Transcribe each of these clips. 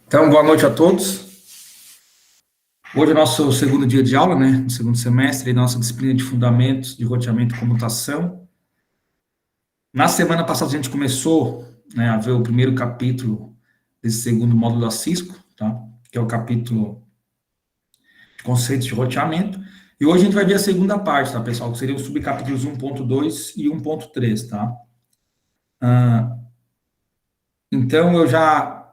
Então, boa noite a todos. Hoje é o nosso segundo dia de aula, né? No segundo semestre, nossa disciplina de fundamentos de roteamento e comutação. Na semana passada, a gente começou, né, a ver o primeiro capítulo desse segundo módulo da Cisco, tá? Que é o capítulo de conceitos de roteamento. E hoje a gente vai ver a segunda parte, tá, pessoal? Que seriam os subcapítulos 1.2 e 1.3, tá? Então, eu já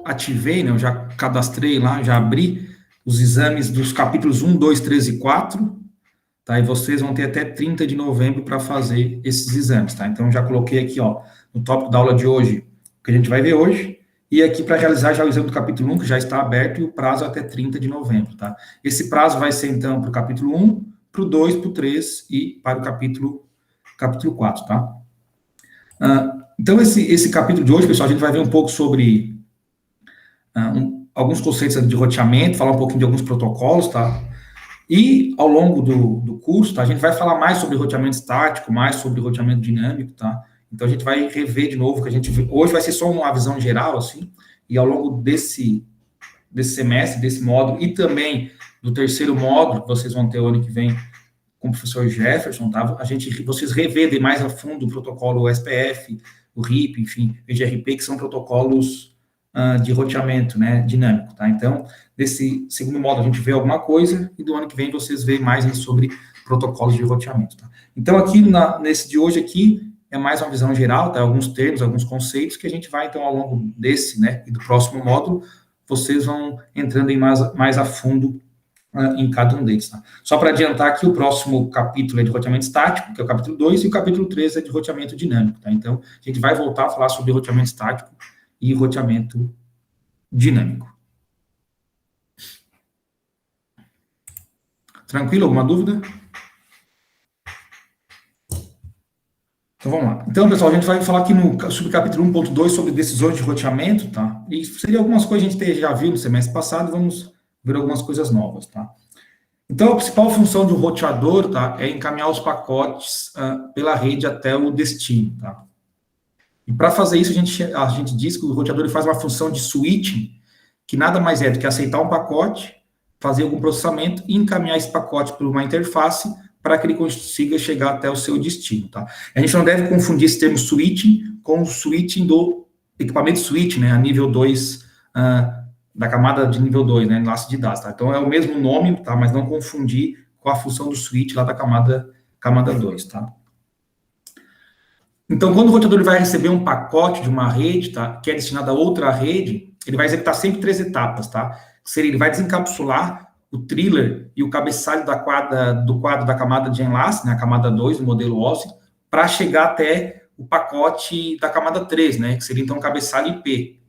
ativei, né? Eu já cadastrei lá, já abri os exames dos capítulos 1, 2, 3 e 4, tá? E vocês vão ter até 30 de novembro para fazer esses exames, tá? Então, já coloquei aqui, ó, no tópico da aula de hoje, o que a gente vai ver hoje, e aqui para realizar já o exame do capítulo 1, que já está aberto, e o prazo é até 30 de novembro, tá? Esse prazo vai ser, então, para o capítulo 1, para o 2, para o 3 e para o capítulo 4, tá? Então, esse capítulo de hoje, pessoal, a gente vai ver um pouco sobre alguns conceitos de roteamento, falar um pouquinho de alguns protocolos, tá? E ao longo do curso, tá, a gente vai falar mais sobre roteamento estático, mais sobre roteamento dinâmico, tá? Então a gente vai rever de novo, que a gente hoje vai ser só uma visão geral, assim, e ao longo desse semestre, desse módulo, e também do terceiro módulo, que vocês vão ter o ano que vem com o professor Jefferson, tá? Vocês reverem mais a fundo o protocolo SPF, o RIP, enfim, o GRP, que são protocolos de roteamento, né, dinâmico, tá? Então, desse segundo módulo a gente vê alguma coisa, e do ano que vem vocês veem mais sobre protocolos de roteamento, tá? Então, aqui, nesse de hoje aqui, é mais uma visão geral, tá? Alguns termos, alguns conceitos, que a gente vai, então, ao longo desse, né, e do próximo módulo, vocês vão entrando em mais a fundo em cada um deles, tá? Só para adiantar que o próximo capítulo é de roteamento estático, que é o capítulo 2, e o capítulo 3 é de roteamento dinâmico, tá? Então, a gente vai voltar a falar sobre roteamento estático e roteamento dinâmico. Tranquilo? Alguma dúvida? Então, vamos lá. Então, pessoal, a gente vai falar aqui no subcapítulo 1.2 sobre decisões de roteamento, tá? E seria algumas coisas que a gente já viu no semestre passado, vamos ver algumas coisas novas, tá? Então, a principal função de um roteador, tá, é encaminhar os pacotes pela rede até o destino, tá? E para fazer isso, a gente diz que o roteador faz uma função de switching, que nada mais é do que aceitar um pacote, fazer algum processamento e encaminhar esse pacote por uma interface para que ele consiga chegar até o seu destino, tá? A gente não deve confundir esse termo switching com o switching do equipamento switch, né, a nível 2, da camada de nível 2, né, enlace de dados, tá? Então, é o mesmo nome, tá? Mas não confundir com a função do switch lá da camada 2, tá? Então, quando o roteador vai receber um pacote de uma rede, tá, que é destinado a outra rede, ele vai executar sempre 3 etapas, tá? Ele vai desencapsular o thriller e o cabeçalho do quadro da camada de enlace, né, a camada 2 do modelo OSI, para chegar até o pacote da camada 3, né, que seria então o cabeçalho IP,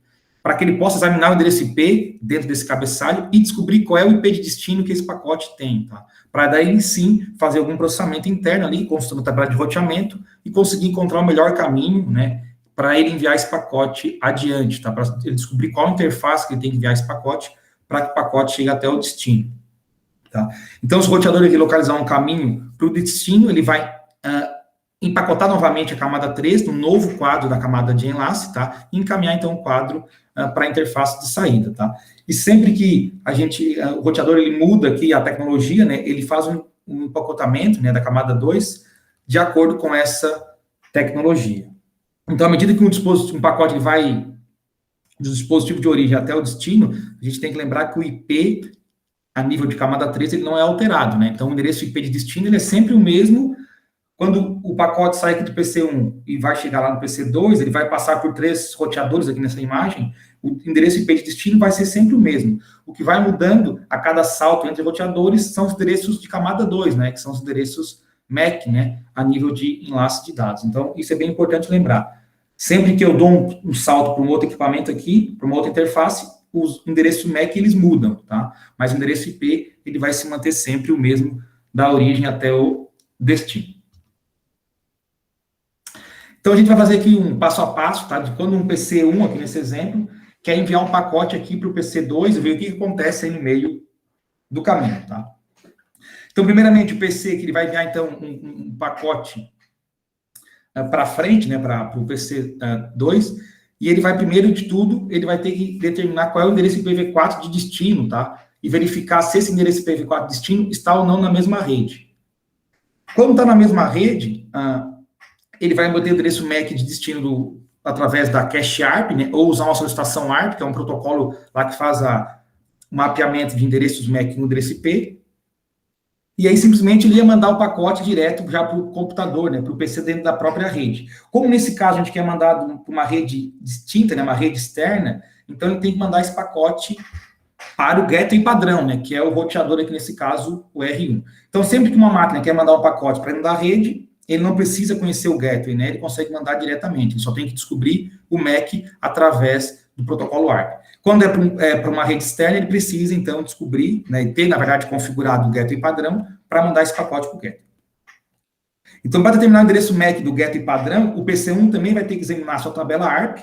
para que ele possa examinar o endereço IP dentro desse cabeçalho e descobrir qual é o IP de destino que esse pacote tem, tá? Para daí, sim, fazer algum processamento interno ali, consultando a tabela de roteamento e conseguir encontrar o melhor caminho, né, para ele enviar esse pacote adiante, tá? Para ele descobrir qual interface que ele tem que enviar esse pacote para que o pacote chegue até o destino, tá? Então, se o roteador ele localizar um caminho para o destino, ele vai empacotar novamente a camada 3 no novo quadro da camada de enlace, tá? E encaminhar, então, o quadro para a interface de saída, tá? E sempre que o roteador, ele muda aqui a tecnologia, né? Ele faz um empacotamento, né, da camada 2 de acordo com essa tecnologia. Então, à medida que um pacote ele vai do dispositivo de origem até o destino, a gente tem que lembrar que o IP, a nível de camada 3, ele não é alterado, né? Então, o endereço IP de destino, ele é sempre o mesmo. Quando o pacote sai aqui do PC1 e vai chegar lá no PC2, ele vai passar por 3 roteadores aqui nessa imagem, o endereço IP de destino vai ser sempre o mesmo. O que vai mudando a cada salto entre roteadores são os endereços de camada 2, né, que são os endereços MAC, né, a nível de enlace de dados. Então, isso é bem importante lembrar. Sempre que eu dou um salto para um outro equipamento aqui, para uma outra interface, os endereços MAC, eles mudam, tá? Mas o endereço IP, ele vai se manter sempre o mesmo da origem até o destino. Então, a gente vai fazer aqui um passo a passo, tá? De quando um PC1, aqui nesse exemplo, quer enviar um pacote aqui para o PC2 e ver o que acontece aí no meio do caminho, tá? Então, primeiramente, o PC, que ele vai enviar, então, um pacote para frente, né, para o PC2, e ele vai, primeiro de tudo, ele vai ter que determinar qual é o endereço IPv4 de destino, tá? E verificar se esse endereço IPv4 de destino está ou não na mesma rede. Quando está na mesma rede, ele vai manter o endereço MAC de destino através da cache ARP, né, ou usar uma solicitação ARP, que é um protocolo lá que faz o mapeamento de endereços MAC no endereço IP. E aí, simplesmente, ele ia mandar o pacote direto já para o computador, né, para o PC dentro da própria rede. Como nesse caso a gente quer mandar para uma rede distinta, né, uma rede externa, então ele tem que mandar esse pacote para o gateway padrão, né, que é o roteador aqui nesse caso, o R1. Então, sempre que uma máquina quer mandar um pacote para dentro da rede, ele não precisa conhecer o gateway, né, ele consegue mandar diretamente, ele só tem que descobrir o MAC através do protocolo ARP. Quando é para uma rede externa, ele precisa, então, descobrir, né, e ter, na verdade, configurado o gateway padrão para mandar esse pacote para o gateway. Então, para determinar o endereço MAC do gateway padrão, o PC1 também vai ter que examinar a sua tabela ARP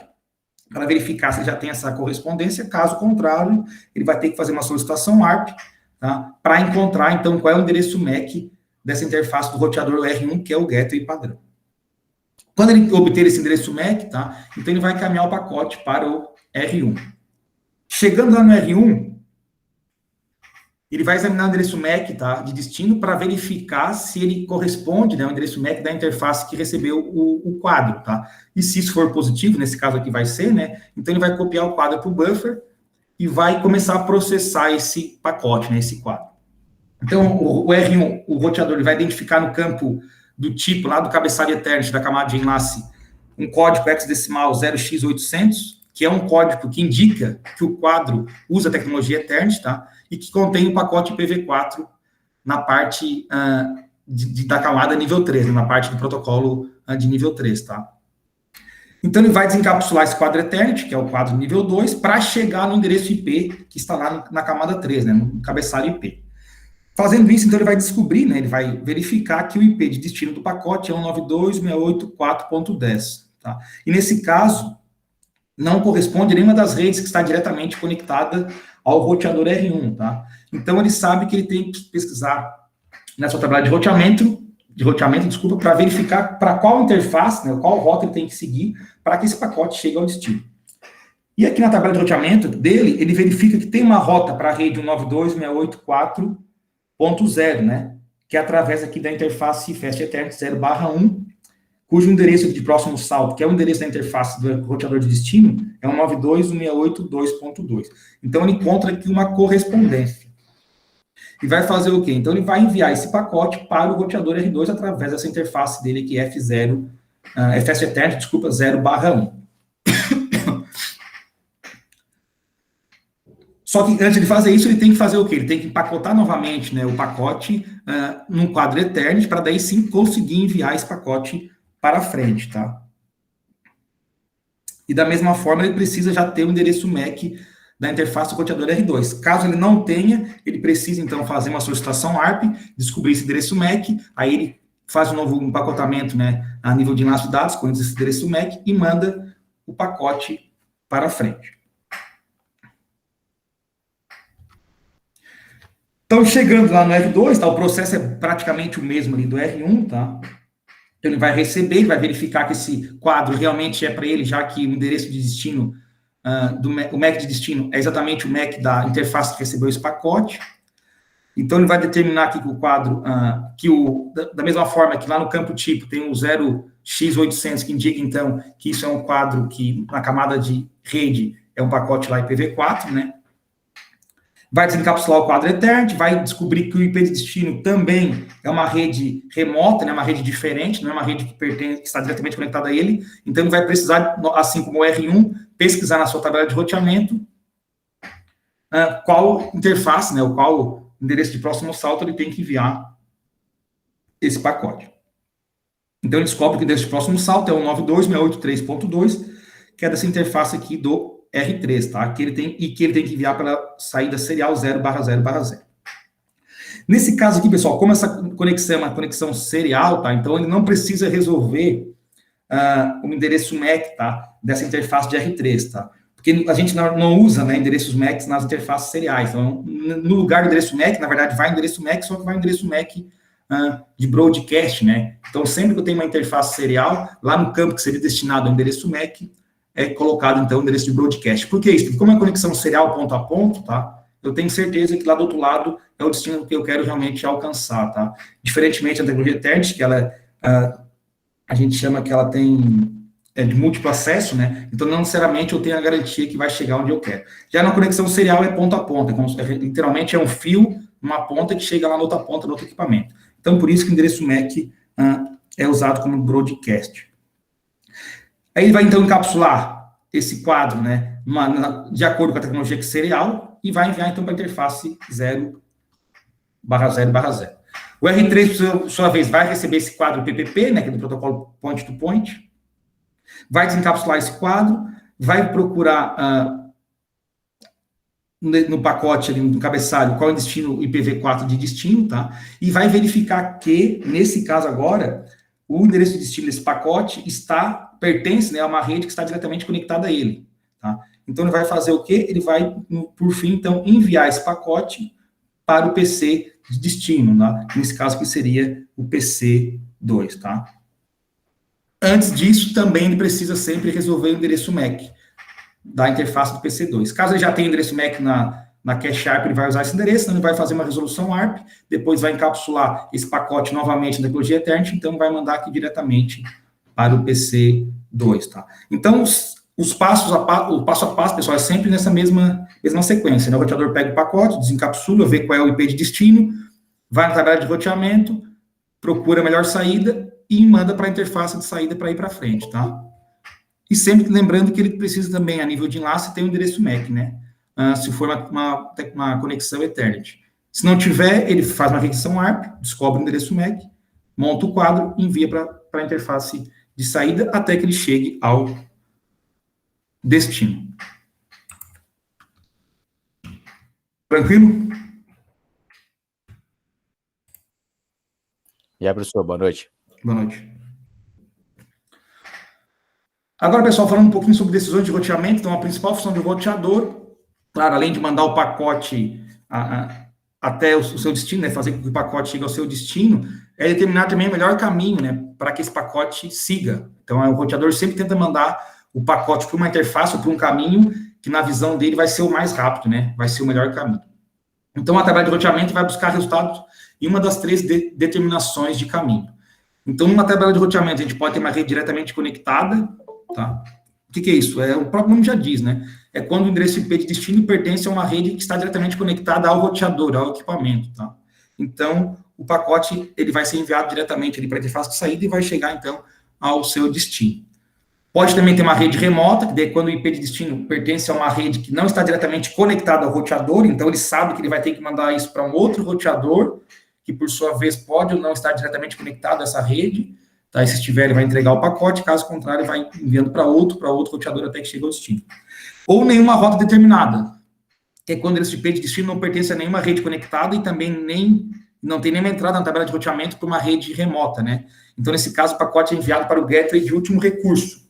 para verificar se já tem essa correspondência. Caso contrário, ele vai ter que fazer uma solicitação ARP, tá, para encontrar, então, qual é o endereço MAC dessa interface do roteador R1, que é o gateway padrão. Quando ele obter esse endereço MAC, tá, então ele vai encaminhar o pacote para o R1. Chegando lá no R1, ele vai examinar o endereço MAC, tá, de destino para verificar se ele corresponde, né, ao endereço MAC da interface que recebeu o quadro, tá? E se isso for positivo, nesse caso aqui vai ser, né? Então ele vai copiar o quadro para o buffer e vai começar a processar esse pacote, né, esse quadro. Então o R1, o roteador, ele vai identificar no campo do tipo lá do cabeçalho Ethernet da camada de enlace um código hexadecimal 0x800, que é um código que indica que o quadro usa a tecnologia Ethernet, tá? E que contém o pacote IPv4 na parte da camada nível 3, na parte do protocolo de nível 3, tá? Então, ele vai desencapsular esse quadro Ethernet, que é o quadro nível 2, para chegar no endereço IP que está lá na camada 3, né, no cabeçalho IP. Fazendo isso, então, ele vai descobrir, né, ele vai verificar que o IP de destino do pacote é 192.168.4.10, tá? E, nesse caso, não corresponde a nenhuma das redes que está diretamente conectada ao roteador R1, tá? Então, ele sabe que ele tem que pesquisar na sua tabela de roteamento, para verificar para qual interface, né, qual rota ele tem que seguir para que esse pacote chegue ao destino. E aqui na tabela de roteamento dele, ele verifica que tem uma rota para a rede 192.168.4.0, né, que é através aqui da interface Fast Ethernet 0/1, cujo endereço de próximo salto, que é o endereço da interface do roteador de destino, é 192.168.2.2. Então, ele encontra aqui uma correspondência. E vai fazer o quê? Então, ele vai enviar esse pacote para o roteador R2 através dessa interface dele, que é F0, Fast Ethernet, desculpa, 0/1. Só que antes de fazer isso, ele tem que fazer o quê? Ele tem que empacotar novamente, né, o pacote num quadro Ethernet, para daí sim conseguir enviar esse pacote para frente, tá? E da mesma forma, ele precisa já ter o endereço MAC da interface do roteador R2. Caso ele não tenha, ele precisa, então, fazer uma solicitação ARP, descobrir esse endereço MAC, aí ele faz um novo empacotamento, né, a nível de enlace de dados, com esse endereço MAC, e manda o pacote para frente. Então, chegando lá no R2, tá, o processo é praticamente o mesmo ali do R1, tá? Então, ele vai receber, ele vai verificar que esse quadro realmente é para ele, já que o endereço de destino, o MAC de destino é exatamente o MAC da interface que recebeu esse pacote. Então, ele vai determinar aqui que o quadro, da mesma forma que lá no campo tipo tem o 0x800, que indica, então, que isso é um quadro que, na camada de rede, é um pacote lá IPv4, né? Vai desencapsular o quadro Ethernet, vai descobrir que o IP de destino também é uma rede remota, né, uma rede diferente, não é uma rede que está diretamente conectada a ele. Então, ele vai precisar, assim como o R1, pesquisar na sua tabela de roteamento qual interface, né, ou qual endereço de próximo salto ele tem que enviar esse pacote. Então, ele descobre que o endereço de próximo salto é o 192.168.3.2, que é dessa interface aqui do R3, tá? Que ele tem que enviar pela saída serial 0/0/0. Nesse caso aqui, pessoal, como essa conexão é uma conexão serial, tá? Então, ele não precisa resolver o endereço MAC, tá? Dessa interface de R3, tá? Porque a gente não usa, né, endereços MAC nas interfaces seriais. Então, no lugar do endereço MAC, na verdade, vai o endereço MAC, só que vai o endereço MAC de broadcast, né? Então, sempre que eu tenho uma interface serial, lá no campo que seria destinado ao endereço MAC, é colocado, então, o endereço de broadcast. Por que isso? Porque como é conexão serial ponto a ponto, tá? Eu tenho certeza que lá do outro lado é o destino que eu quero realmente alcançar, tá? Diferentemente da tecnologia Ethernet, que ela, a gente chama que ela tem de múltiplo acesso, né? Então, não necessariamente eu tenho a garantia que vai chegar onde eu quero. Já na conexão serial é ponta a ponta, literalmente é um fio, uma ponta que chega lá na outra ponta, no outro equipamento. Então, por isso que o endereço MAC é usado como broadcast. Aí ele vai, então, encapsular esse quadro, né, de acordo com a tecnologia serial, e vai enviar, então, para a interface 0/0/0. O R3, por sua vez, vai receber esse quadro PPP, né, que é do protocolo point-to-point, vai desencapsular esse quadro, vai procurar no pacote, ali, no cabeçalho, qual é o destino IPv4 de destino, tá? E vai verificar que, nesse caso agora, o endereço de destino desse pacote pertence, né, a uma rede que está diretamente conectada a ele, tá? Então, ele vai fazer o quê? Ele vai, por fim, então, enviar esse pacote para o PC de destino, tá? Nesse caso que seria o PC2, tá? Antes disso, também ele precisa sempre resolver o endereço MAC da interface do PC2. Caso ele já tenha endereço MAC na cache ARP, ele vai usar esse endereço, então ele vai fazer uma resolução ARP, depois vai encapsular esse pacote novamente na tecnologia Ethernet, então vai mandar aqui diretamente para o PC2, tá? Então, o passo a passo, pessoal, é sempre nessa mesma sequência, né? O roteador pega o pacote, desencapsula, vê qual é o IP de destino, vai na tabela de roteamento, procura a melhor saída e manda para a interface de saída para ir para frente, tá? E sempre lembrando que ele precisa também, a nível de enlace, ter um endereço MAC, né? Se for uma conexão Ethernet. Se não tiver, ele faz uma requisição ARP, descobre o endereço MAC, monta o quadro e envia para a interface de saída até que ele chegue ao destino. Tranquilo? E aí, professor, boa noite. Boa noite. Agora, pessoal, falando um pouquinho sobre decisões de roteamento, então a principal função do roteador, claro, além de mandar o pacote até o seu destino, né, fazer com que o pacote chegue ao seu destino, é determinar também o melhor caminho, né, para que esse pacote siga. Então, o roteador sempre tenta mandar o pacote para uma interface ou para um caminho que, na visão dele, vai ser o mais rápido, né, vai ser o melhor caminho. Então, a tabela de roteamento vai buscar resultados em uma das três determinações de caminho. Então, numa tabela de roteamento, a gente pode ter uma rede diretamente conectada, tá? O que é isso? O próprio nome já diz, né? É quando o endereço IP de destino pertence a uma rede que está diretamente conectada ao roteador, ao equipamento, tá? Então, o pacote, ele vai ser enviado diretamente para a interface de saída e vai chegar, então, ao seu destino. Pode também ter uma rede remota, que daí quando o IP de destino pertence a uma rede que não está diretamente conectada ao roteador, então ele sabe que ele vai ter que mandar isso para um outro roteador, que por sua vez pode ou não estar diretamente conectado a essa rede, tá? E se estiver, ele vai entregar o pacote, caso contrário, ele vai enviando para outro roteador até que chegue ao destino. Ou nenhuma rota determinada, que é quando esse IP de destino não pertence a nenhuma rede conectada e também não tem nenhuma entrada na tabela de roteamento para uma rede remota, né? Então, nesse caso, o pacote é enviado para o gateway de último recurso.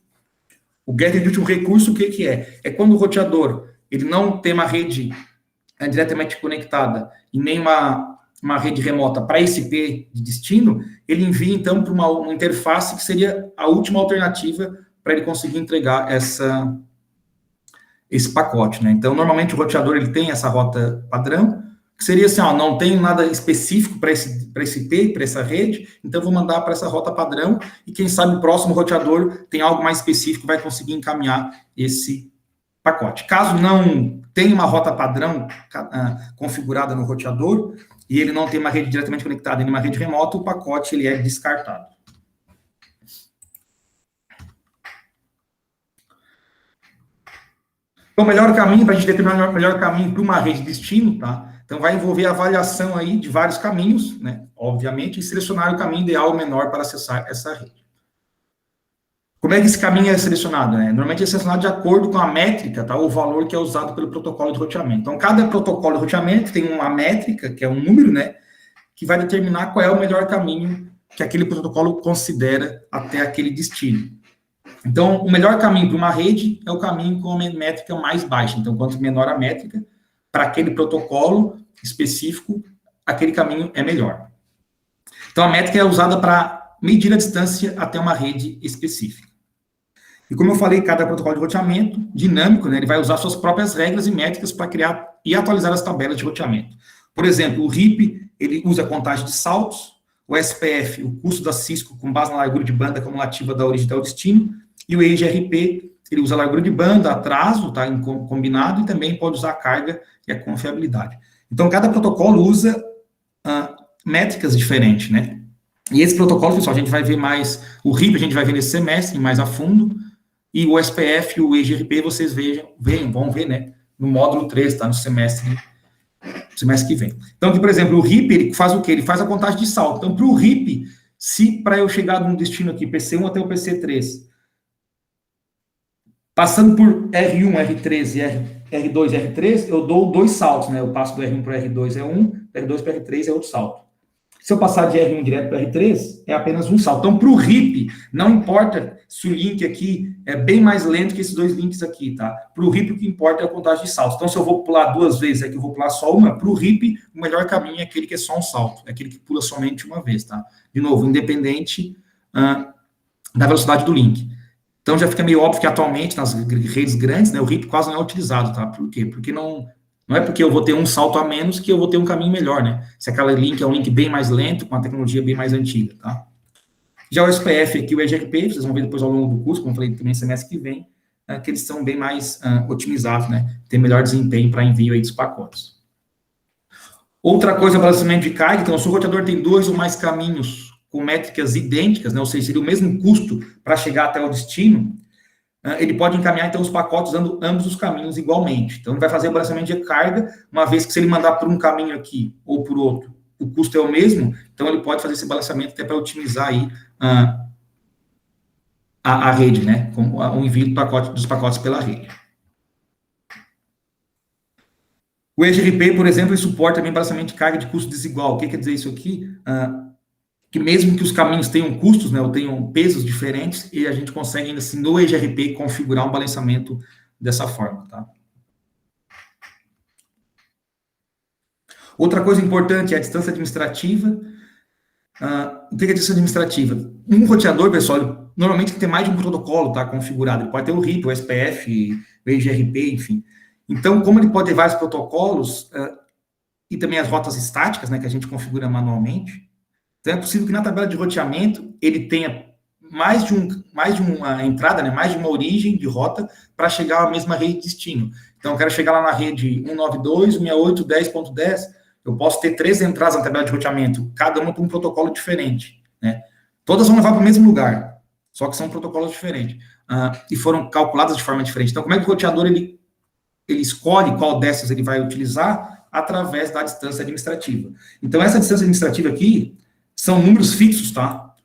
O gateway de último recurso, o que é? É quando o roteador ele não tem uma rede diretamente conectada e nem uma rede remota para esse IP de destino, ele envia, então, para uma interface que seria a última alternativa para ele conseguir entregar esse pacote, né? Então, normalmente, o roteador ele tem essa rota padrão, que seria assim, não tem nada específico para esse IP, para essa rede, então vou mandar para essa rota padrão, e quem sabe o próximo roteador tem algo mais específico, vai conseguir encaminhar esse pacote. Caso não tenha uma rota padrão configurada no roteador, e ele não tem uma rede diretamente conectada em uma rede remota, o pacote ele é descartado. Então, o melhor caminho, para a gente determinar o melhor caminho para uma rede de destino, tá? Então, vai envolver a avaliação aí de vários caminhos, né? Obviamente, e selecionar o caminho ideal ou menor para acessar essa rede. Como é que esse caminho é selecionado, né? Normalmente é selecionado de acordo com a métrica, tá? O valor que é usado pelo protocolo de roteamento. Então, cada protocolo de roteamento tem uma métrica, que é um número, né? Que vai determinar qual é o melhor caminho que aquele protocolo considera até aquele destino. Então, o melhor caminho para uma rede é o caminho com a métrica mais baixa. Então, quanto menor a métrica, para aquele protocolo específico, aquele caminho é melhor. Então, a métrica é usada para medir a distância até uma rede específica. E como eu falei, cada protocolo de roteamento dinâmico, né, ele vai usar suas próprias regras e métricas para criar e atualizar as tabelas de roteamento. Por exemplo, o RIP, ele usa a contagem de saltos, o SPF, o custo da Cisco com base na largura de banda cumulativa da origem até o destino, e o EIGRP, ele usa a largura de banda, atraso, tá, em combinado, e também pode usar a carga e a confiabilidade. Então, cada protocolo usa métricas diferentes, né? E esse protocolo, pessoal, a gente vai ver mais, o RIP a gente vai ver nesse semestre, mais a fundo, e o SPF e o EIGRP vocês vão ver, né, no módulo 3, tá, no semestre que vem. Então, aqui, por exemplo, o RIP, ele faz o quê? Ele faz a contagem de salto. Então, para o RIP, se para eu chegar num destino aqui, PC1 até o PC3, passando por R1, R3 e R2 e R3, eu dou 2 saltos, né? Eu passo do R1 para o R2 é um, R2 para o R3 é outro salto. Se eu passar de R1 direto para R3, é apenas um salto. Então, para o RIP, não importa se o link aqui é bem mais lento que esses dois links aqui, tá? Para o RIP, o que importa é a contagem de saltos. Então, se eu vou pular 2 vezes, é que eu vou pular só uma. Para o RIP, o melhor caminho é aquele que é só um salto. É aquele que pula somente uma vez, tá? De novo, independente da velocidade do link. Então, já fica meio óbvio que atualmente, nas redes grandes, né, o RIP quase não é utilizado, tá? Por quê? Porque não é porque eu vou ter um salto a menos que eu vou ter um caminho melhor, né? Se aquela link é um link bem mais lento, com a tecnologia bem mais antiga, tá? Já o SPF aqui, o EGRP, vocês vão ver depois ao longo do curso, como eu falei também semestre que vem, que eles são bem mais otimizados, né? Tem melhor desempenho para envio aí dos pacotes. Outra coisa, balanceamento de carga. Então, se o roteador tem 2 ou mais caminhos com métricas idênticas, né? Ou seja, seria o mesmo custo para chegar até o destino, ele pode encaminhar, então, os pacotes usando ambos os caminhos igualmente. Então, ele vai fazer o balanceamento de carga, uma vez que se ele mandar por um caminho aqui ou por outro, o custo é o mesmo, então ele pode fazer esse balanceamento até para otimizar aí a rede, né? Com o envio dos pacotes pela rede. O EGRP, por exemplo, ele suporta também balanceamento de carga de custo desigual. O que quer dizer isso aqui? Que mesmo que os caminhos tenham custos, né, ou tenham pesos diferentes, e a gente consegue, ainda assim, no EGRP, configurar um balanceamento dessa forma, tá? Outra coisa importante é a distância administrativa. O que é a distância administrativa? Um roteador, pessoal, normalmente tem mais de um protocolo, tá, configurado. Ele pode ter o RIP, o SPF, o EGRP, enfim. Então, como ele pode ter vários protocolos, e também as rotas estáticas, né, que a gente configura manualmente, então, é possível que na tabela de roteamento ele tenha mais de uma entrada, né, mais de uma origem de rota para chegar à mesma rede de destino. Então, eu quero chegar lá na rede 192.168.10.10, eu posso ter 3 entradas na tabela de roteamento, cada uma para um protocolo diferente, né? Todas vão levar para o mesmo lugar, só que são protocolos diferentes, e foram calculadas de forma diferente. Então, como é que o roteador ele escolhe qual dessas ele vai utilizar? Através da distância administrativa. Então, essa distância administrativa aqui são números fixos, tá?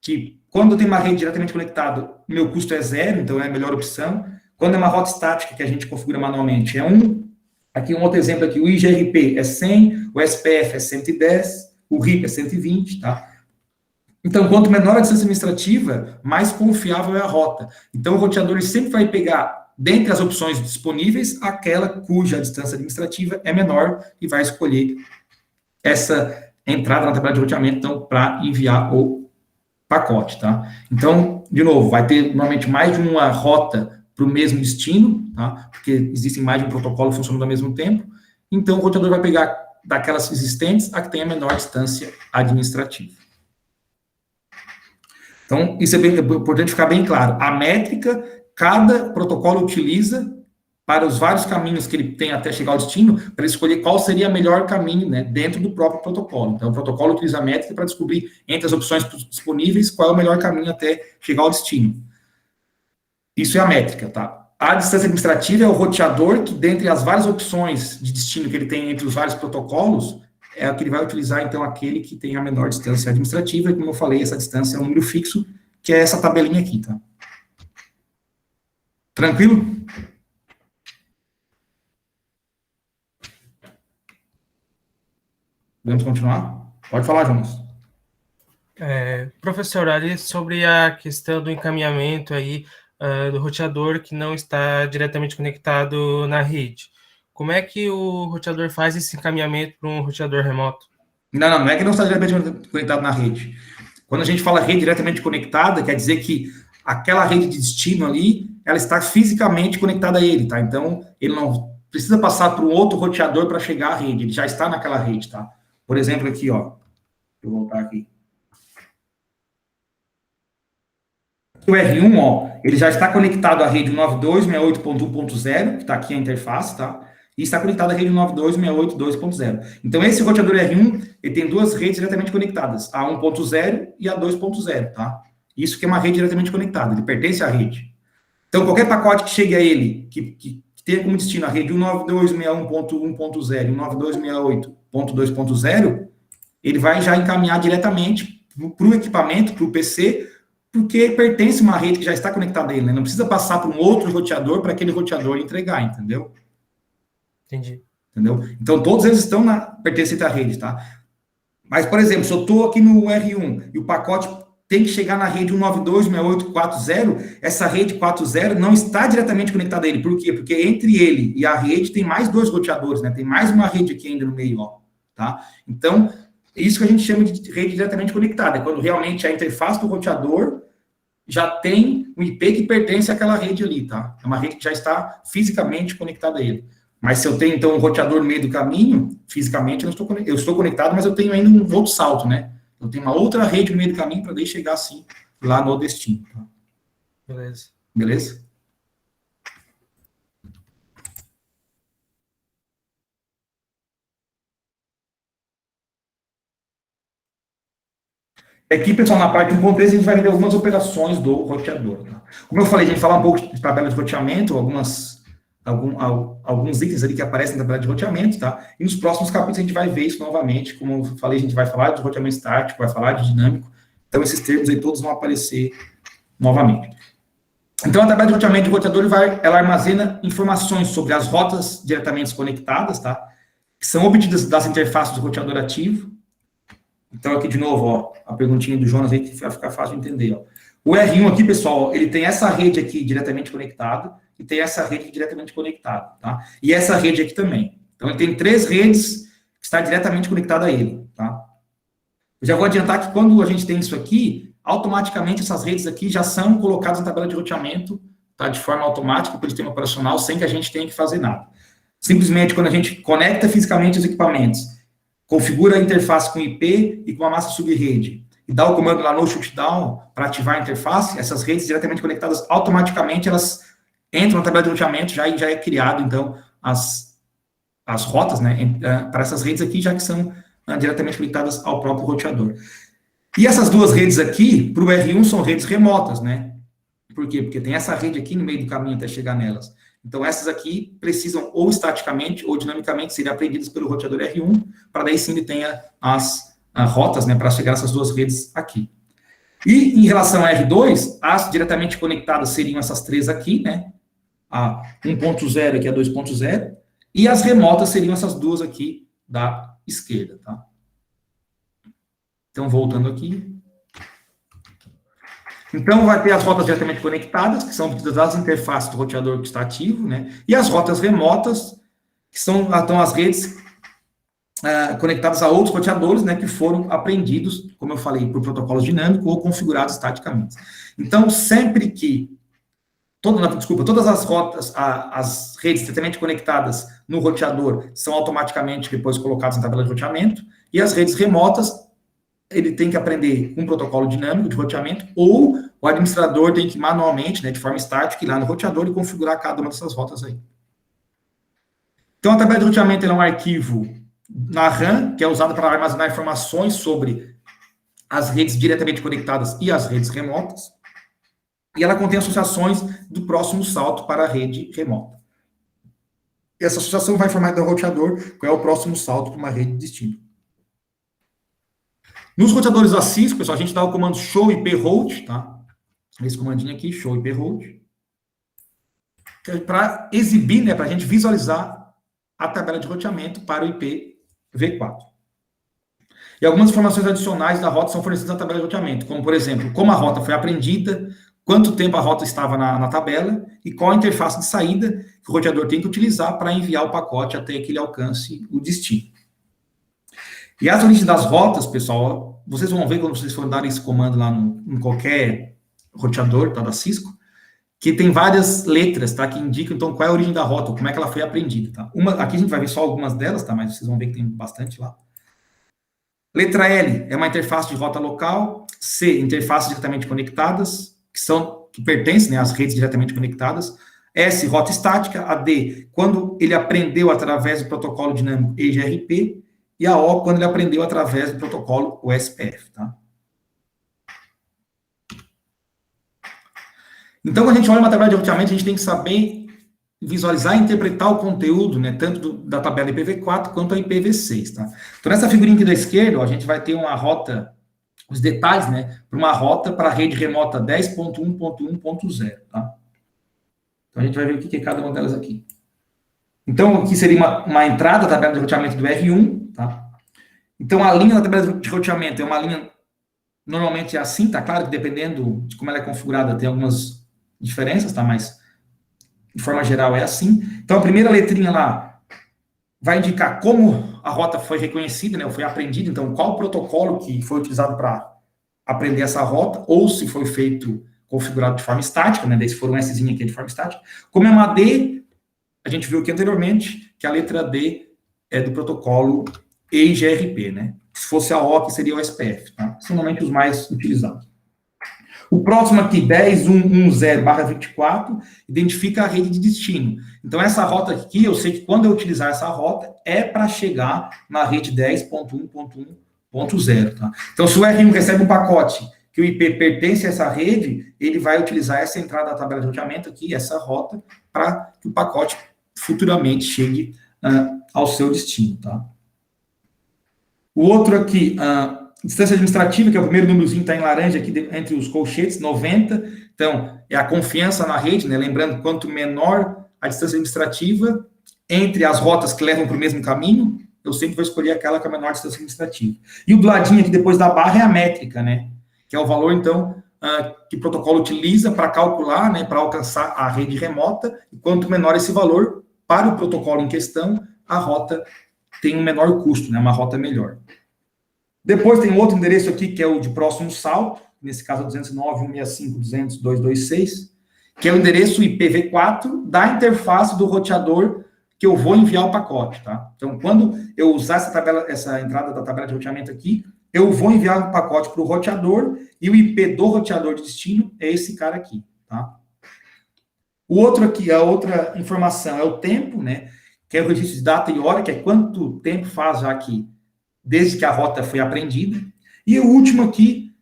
Que quando eu tenho uma rede diretamente conectada, meu custo é 0, então é a melhor opção. Quando é uma rota estática que a gente configura manualmente, é 1. Aqui um outro exemplo aqui, o IGRP é 100, o SPF é 110, o RIP é 120, tá? Então, quanto menor a distância administrativa, mais confiável é a rota. Então, o roteador ele sempre vai pegar, dentre as opções disponíveis, aquela cuja distância administrativa é menor e vai escolher essa entrada na tabela de roteamento, então, para enviar o pacote, tá? Então, de novo, vai ter normalmente mais de uma rota para o mesmo destino, tá? Porque existem mais de um protocolo funcionando ao mesmo tempo. Então, o roteador vai pegar daquelas existentes a que tem a menor distância administrativa. Então, isso é importante ficar bem claro. A métrica, cada protocolo utiliza para os vários caminhos que ele tem até chegar ao destino, para escolher qual seria o melhor caminho, né, dentro do próprio protocolo. Então, o protocolo utiliza a métrica para descobrir, entre as opções disponíveis, qual é o melhor caminho até chegar ao destino. Isso é a métrica, tá? A distância administrativa é o roteador que, dentre as várias opções de destino que ele tem entre os vários protocolos, é o que ele vai utilizar, então, aquele que tem a menor distância administrativa, e, como eu falei, essa distância é um número fixo, que é essa tabelinha aqui, tá? Tranquilo? Podemos continuar? Pode falar, Jonas. Professor, ali sobre a questão do encaminhamento aí do roteador que não está diretamente conectado na rede. Como é que o roteador faz esse encaminhamento para um roteador remoto? Não é que não está diretamente conectado na rede. Quando a gente fala rede diretamente conectada, quer dizer que aquela rede de destino ali, ela está fisicamente conectada a ele, tá? Então, ele não precisa passar por um outro roteador para chegar à rede, ele já está naquela rede, tá? Por exemplo, aqui, ó. Deixa eu voltar aqui. O R1, ó, ele já está conectado à rede 92.68.1.0, que está aqui a interface, tá? E está conectado à rede 92.68.2.0. Então, esse roteador R1, ele tem duas redes diretamente conectadas, a 1.0 e a 2.0, tá? Isso que é uma rede diretamente conectada, ele pertence à rede. Então, qualquer pacote que chegue a ele, que tenha como destino a rede 192.61.1.0 e 192.68.2.0, ele vai já encaminhar diretamente para o equipamento, para o PC, porque pertence a uma rede que já está conectada a ele, né? Não precisa passar por um outro roteador para aquele roteador entregar, entendeu? Entendi. Entendeu? Então, todos eles estão pertencentes à rede, tá? Mas, por exemplo, se eu estou aqui no R1 e o pacote tem que chegar na rede 192.68.4.0, essa rede 4.0 não está diretamente conectada a ele. Por quê? Porque entre ele e a rede tem mais dois roteadores, né? Tem mais uma rede aqui ainda no meio, ó, tá? Então, isso que a gente chama de rede diretamente conectada, é quando realmente a interface do roteador já tem um IP que pertence àquela rede ali, tá? É uma rede que já está fisicamente conectada a ele. Mas se eu tenho, então, um roteador no meio do caminho, fisicamente eu estou conectado, mas eu tenho ainda um outro salto, né? Eu tenho uma outra rede no meio do caminho para daí chegar, assim, lá no destino. Tá? Beleza. Beleza? Aqui, pessoal, na parte 1.3, a gente vai ver algumas operações do roteador. Tá? Como eu falei, a gente vai falar um pouco de tabela de roteamento, alguns itens ali que aparecem na tabela de roteamento, tá? E nos próximos capítulos a gente vai ver isso novamente. Como eu falei, a gente vai falar de roteamento estático, vai falar de dinâmico. Então, esses termos aí todos vão aparecer novamente. Então, a tabela de roteamento do roteador, ela armazena informações sobre as rotas diretamente conectadas, tá? Que são obtidas das interfaces do roteador ativo. Então, aqui de novo, ó, a perguntinha do Jonas aí, que vai ficar fácil de entender, ó. O R1 aqui, pessoal, ele tem essa rede aqui diretamente conectada e tem essa rede diretamente conectada, tá? E essa rede aqui também. Então, ele tem três redes que está diretamente conectada a ele, tá? Eu já vou adiantar que quando a gente tem isso aqui, automaticamente essas redes aqui já são colocadas na tabela de roteamento, tá? De forma automática pelo sistema operacional, sem que a gente tenha que fazer nada. Simplesmente, quando a gente conecta fisicamente os equipamentos, configura a interface com IP e com a massa subrede, e dá o comando lá no shutdown para ativar a interface, essas redes diretamente conectadas, automaticamente elas entram na tabela de roteamento, já é criado, então, as rotas, né, para essas redes aqui, já que são diretamente conectadas ao próprio roteador. E essas duas redes aqui, para o R1, são redes remotas, né? Por quê? Porque tem essa rede aqui no meio do caminho até chegar nelas. Então, essas aqui precisam ou estaticamente ou dinamicamente serem aprendidas pelo roteador R1, para daí sim ele tenha as rotas, né, para chegar essas duas redes aqui. E em relação a R2, as diretamente conectadas seriam essas três aqui, né, a 1.0 aqui, a 2.0, e as remotas seriam essas duas aqui da esquerda, tá? Então, voltando aqui. Então, vai ter as rotas diretamente conectadas, que são obtidas das interfaces do roteador que está ativo, né? E as rotas remotas, que são as redes conectadas a outros roteadores, né? Que foram aprendidos, como eu falei, por protocolos dinâmicos ou configurados estaticamente. Então, sempre que todas as rotas, as redes diretamente conectadas no roteador são automaticamente depois colocadas na tabela de roteamento, e as redes remotas ele tem que aprender um protocolo dinâmico de roteamento, ou o administrador tem que manualmente, né, de forma estática, ir lá no roteador e configurar cada uma dessas rotas aí. Então, a tabela de roteamento é um arquivo na RAM, que é usado para armazenar informações sobre as redes diretamente conectadas e as redes remotas, e ela contém associações do próximo salto para a rede remota. Essa associação vai informar do roteador qual é o próximo salto para uma rede de destino. Nos roteadores da Cisco, pessoal, a gente dá o comando show IP hold, tá? Esse comandinho aqui, show IP hold, para exibir, né, para a gente visualizar a tabela de roteamento para o IP V4. E algumas informações adicionais da rota são fornecidas na tabela de roteamento, como, por exemplo, como a rota foi aprendida, quanto tempo a rota estava na tabela e qual a interface de saída que o roteador tem que utilizar para enviar o pacote até que ele alcance o destino. E as origens das rotas, pessoal, vocês vão ver quando vocês forem dar esse comando lá em qualquer roteador, tá, da Cisco, que tem várias letras, tá, que indicam, então, qual é a origem da rota, como é que ela foi aprendida, tá? Aqui a gente vai ver só algumas delas, tá, mas vocês vão ver que tem bastante lá. Letra L é uma interface de rota local. C, interfaces diretamente conectadas, que pertencem, né, às redes diretamente conectadas. S, rota estática. A D, quando ele aprendeu através do protocolo dinâmico EGRP. E a O, quando ele aprendeu através do protocolo OSPF, tá? Então, quando a gente olha uma tabela de roteamento, a gente tem que saber visualizar e interpretar o conteúdo, né, tanto da tabela IPv4 quanto a IPv6, tá? Então, nessa figurinha aqui da esquerda, ó, a gente vai ter uma rota, os detalhes, né, para uma rota para a rede remota 10.1.1.0, tá? Então, a gente vai ver o que é cada uma delas aqui. Então, aqui seria uma entrada da tabela de roteamento do R1, tá? Então, a linha da tabela de roteamento é uma linha, normalmente é assim, tá? Claro que dependendo de como ela é configurada, tem algumas diferenças, tá? Mas, de forma geral, é assim. Então, a primeira letrinha lá vai indicar como a rota foi reconhecida, né? Ou foi aprendida. Então, qual o protocolo que foi utilizado para aprender essa rota, ou se foi feito, configurado de forma estática, né? Daí, se for um Szinho aqui é de forma estática. Como é uma D, a gente viu aqui anteriormente que a letra D é do protocolo EIGRP, né? Se fosse a O, que seria o SPF, tá? São normalmente os mais utilizados. O próximo aqui, 10.1.1.0/24, identifica a rede de destino. Então, essa rota aqui, eu sei que quando eu utilizar essa rota, é para chegar na rede 10.1.1.0, tá? Então, se o R1 recebe um pacote que o IP pertence a essa rede, ele vai utilizar essa entrada da tabela de roteamento aqui, essa rota, para que o pacote futuramente chegue ao seu destino, tá? O outro aqui, distância administrativa, que é o primeiro númerozinho que está em laranja aqui entre os colchetes, 90. Então, é a confiança na rede, né? Lembrando, quanto menor a distância administrativa entre as rotas que levam para o mesmo caminho, eu sempre vou escolher aquela com a menor distância administrativa. E o do ladinho aqui, depois da barra, é a métrica, né? Que é o valor, então, que o protocolo utiliza para calcular, né? Para alcançar a rede remota. E quanto menor esse valor, para o protocolo em questão, a rota tem um menor custo, né? Uma rota melhor. Depois tem outro endereço aqui, que é o de próximo salto, nesse caso é 209.165.200.226, que é o endereço IPv4 da interface do roteador que eu vou enviar o pacote, tá? Então, quando eu usar essa entrada da tabela de roteamento aqui, eu vou enviar o pacote para o roteador, e o IP do roteador de destino é esse cara aqui, tá? O outro aqui, a outra informação é o tempo, né? Que é o registro de data e hora, que é quanto tempo faz já que desde que a rota foi aprendida. E o último aqui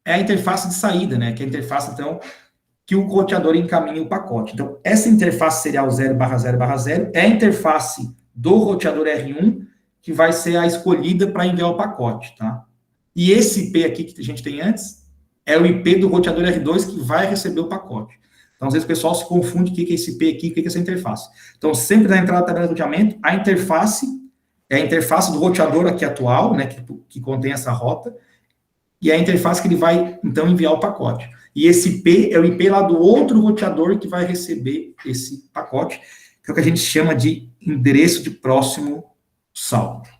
é a interface de saída, né? Que é a interface, então, que o roteador encaminha o pacote. Então, essa interface serial 0/0/0 é a interface do roteador R1 que vai ser a escolhida para enviar o pacote, tá? E esse IP aqui que a gente tem antes é o IP do roteador R2 que vai receber o pacote. Então, às vezes o pessoal se confunde o que é esse IP aqui, o que é essa interface. Então, sempre na entrada da tabela de roteamento, a interface é a interface do roteador aqui atual, né, que contém essa rota, e é a interface que ele vai, então, enviar o pacote. E esse IP é o IP lá do outro roteador que vai receber esse pacote, que é o que a gente chama de endereço de próximo salto.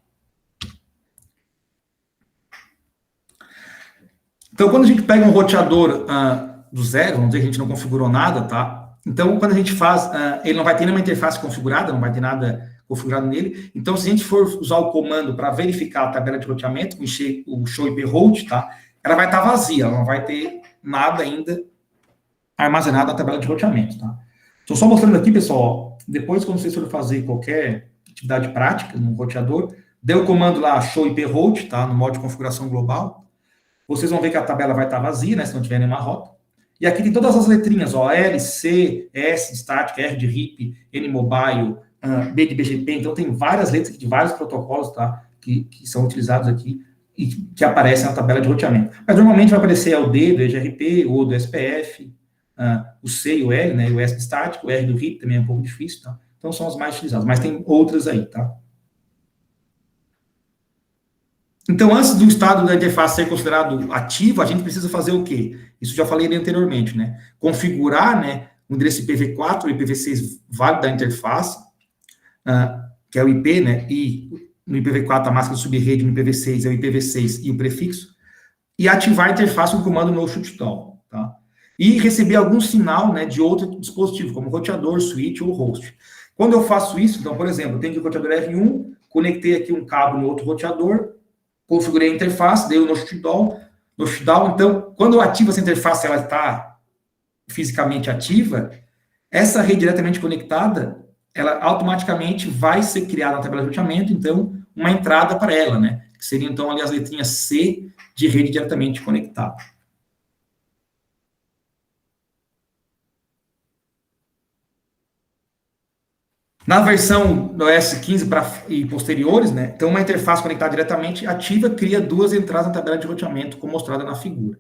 Então, quando a gente pega um roteador do zero, vamos dizer que a gente não configurou nada, tá? Então, quando a gente faz, ele não vai ter nenhuma interface configurada, não vai ter nada configurado nele. Então, se a gente for usar o comando para verificar a tabela de roteamento, o show IP route, tá? Ela vai estar vazia, ela não vai ter nada ainda armazenado na tabela de roteamento, tá? Estou só mostrando aqui, pessoal, depois quando vocês forem fazer qualquer atividade prática no roteador, dê o comando lá, show IP route, tá? No modo de configuração global. Vocês vão ver que a tabela vai estar vazia, né? Se não tiver nenhuma rota. E aqui tem todas as letrinhas, ó, L, C, S de estática, R de RIP, N mobile, B de BGP, então tem várias letras de vários protocolos, tá? Que são utilizados aqui e que aparecem na tabela de roteamento. Mas normalmente vai aparecer o D do EGRP, o do SPF, o C e o L, né? O S de estático, o R do RIP também é um pouco difícil, tá? Então são os mais utilizados, mas tem outras aí, tá? Então, antes do estado da interface ser considerado ativo, a gente precisa fazer o quê? Isso já falei anteriormente, né? Configurar, né, o endereço IPv4 ou IPv6 válido da interface, que é o IP, né, e no IPv4 a máscara de subrede, no IPv6 é o IPv6 e o prefixo, e ativar a interface com o comando no shutdown, tá? E receber algum sinal, né, de outro dispositivo, como roteador, switch ou host. Quando eu faço isso, então, por exemplo, eu tenho aqui o roteador R1, conectei aqui um cabo no outro roteador, configurei a interface, dei o no shutdown, então, quando eu ativo essa interface, ela está fisicamente ativa, essa rede diretamente conectada, ela automaticamente vai ser criada na tabela de roteamento, então, uma entrada para ela, né? Que seria, então, ali as letrinhas C de rede diretamente conectada. Na versão do OS 15 e posteriores, né, então uma interface conectada diretamente ativa cria duas entradas na tabela de roteamento, como mostrada na figura.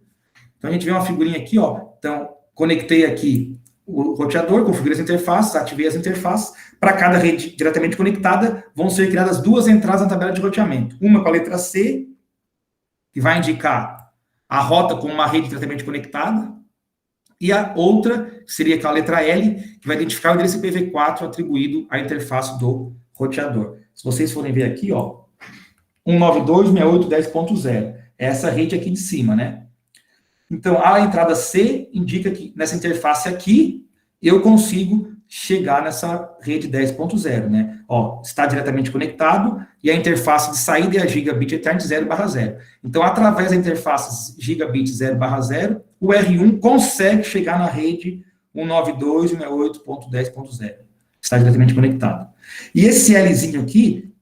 Então, a gente vê uma figurinha aqui, ó. Então, conectei aqui o roteador, configurei as interfaces, ativei as interfaces. Para cada rede diretamente conectada, vão ser criadas duas entradas na tabela de roteamento. Uma com a letra C, que vai indicar a rota como uma rede diretamente conectada, e a outra, que seria com a letra L, que vai identificar o endereço IPv4 atribuído à interface do roteador. Se vocês forem ver aqui, ó, 192.168.10.0, é essa rede aqui de cima, né? Então, a entrada C indica que nessa interface aqui, eu consigo chegar nessa rede 10.0, né? Ó, está diretamente conectado e a interface de saída é a gigabit Ethernet 0/0. Então, através da interface gigabit 0/0, o R1 consegue chegar na rede 192.168.10.0. Está diretamente conectado. E esse Lzinho aqui,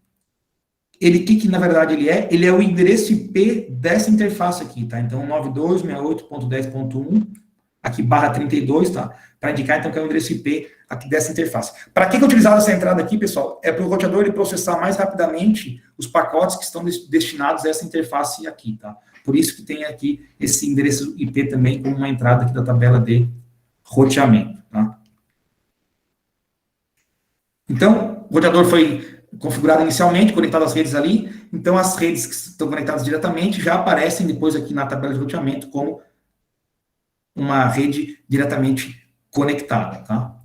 que na verdade ele é? Ele é o endereço IP dessa interface aqui, tá? Então, 92.168.10.1, aqui, /32, tá? Para indicar, então, que é o endereço IP aqui dessa interface. Para que é utilizada essa entrada aqui, pessoal? É para o roteador ele processar mais rapidamente os pacotes que estão destinados a essa interface aqui, tá? Por isso que tem aqui esse endereço IP também como uma entrada aqui da tabela de roteamento, tá? Então, o roteador foi configurado inicialmente, conectado às redes ali, então as redes que estão conectadas diretamente já aparecem depois aqui na tabela de roteamento como uma rede diretamente conectada, tá?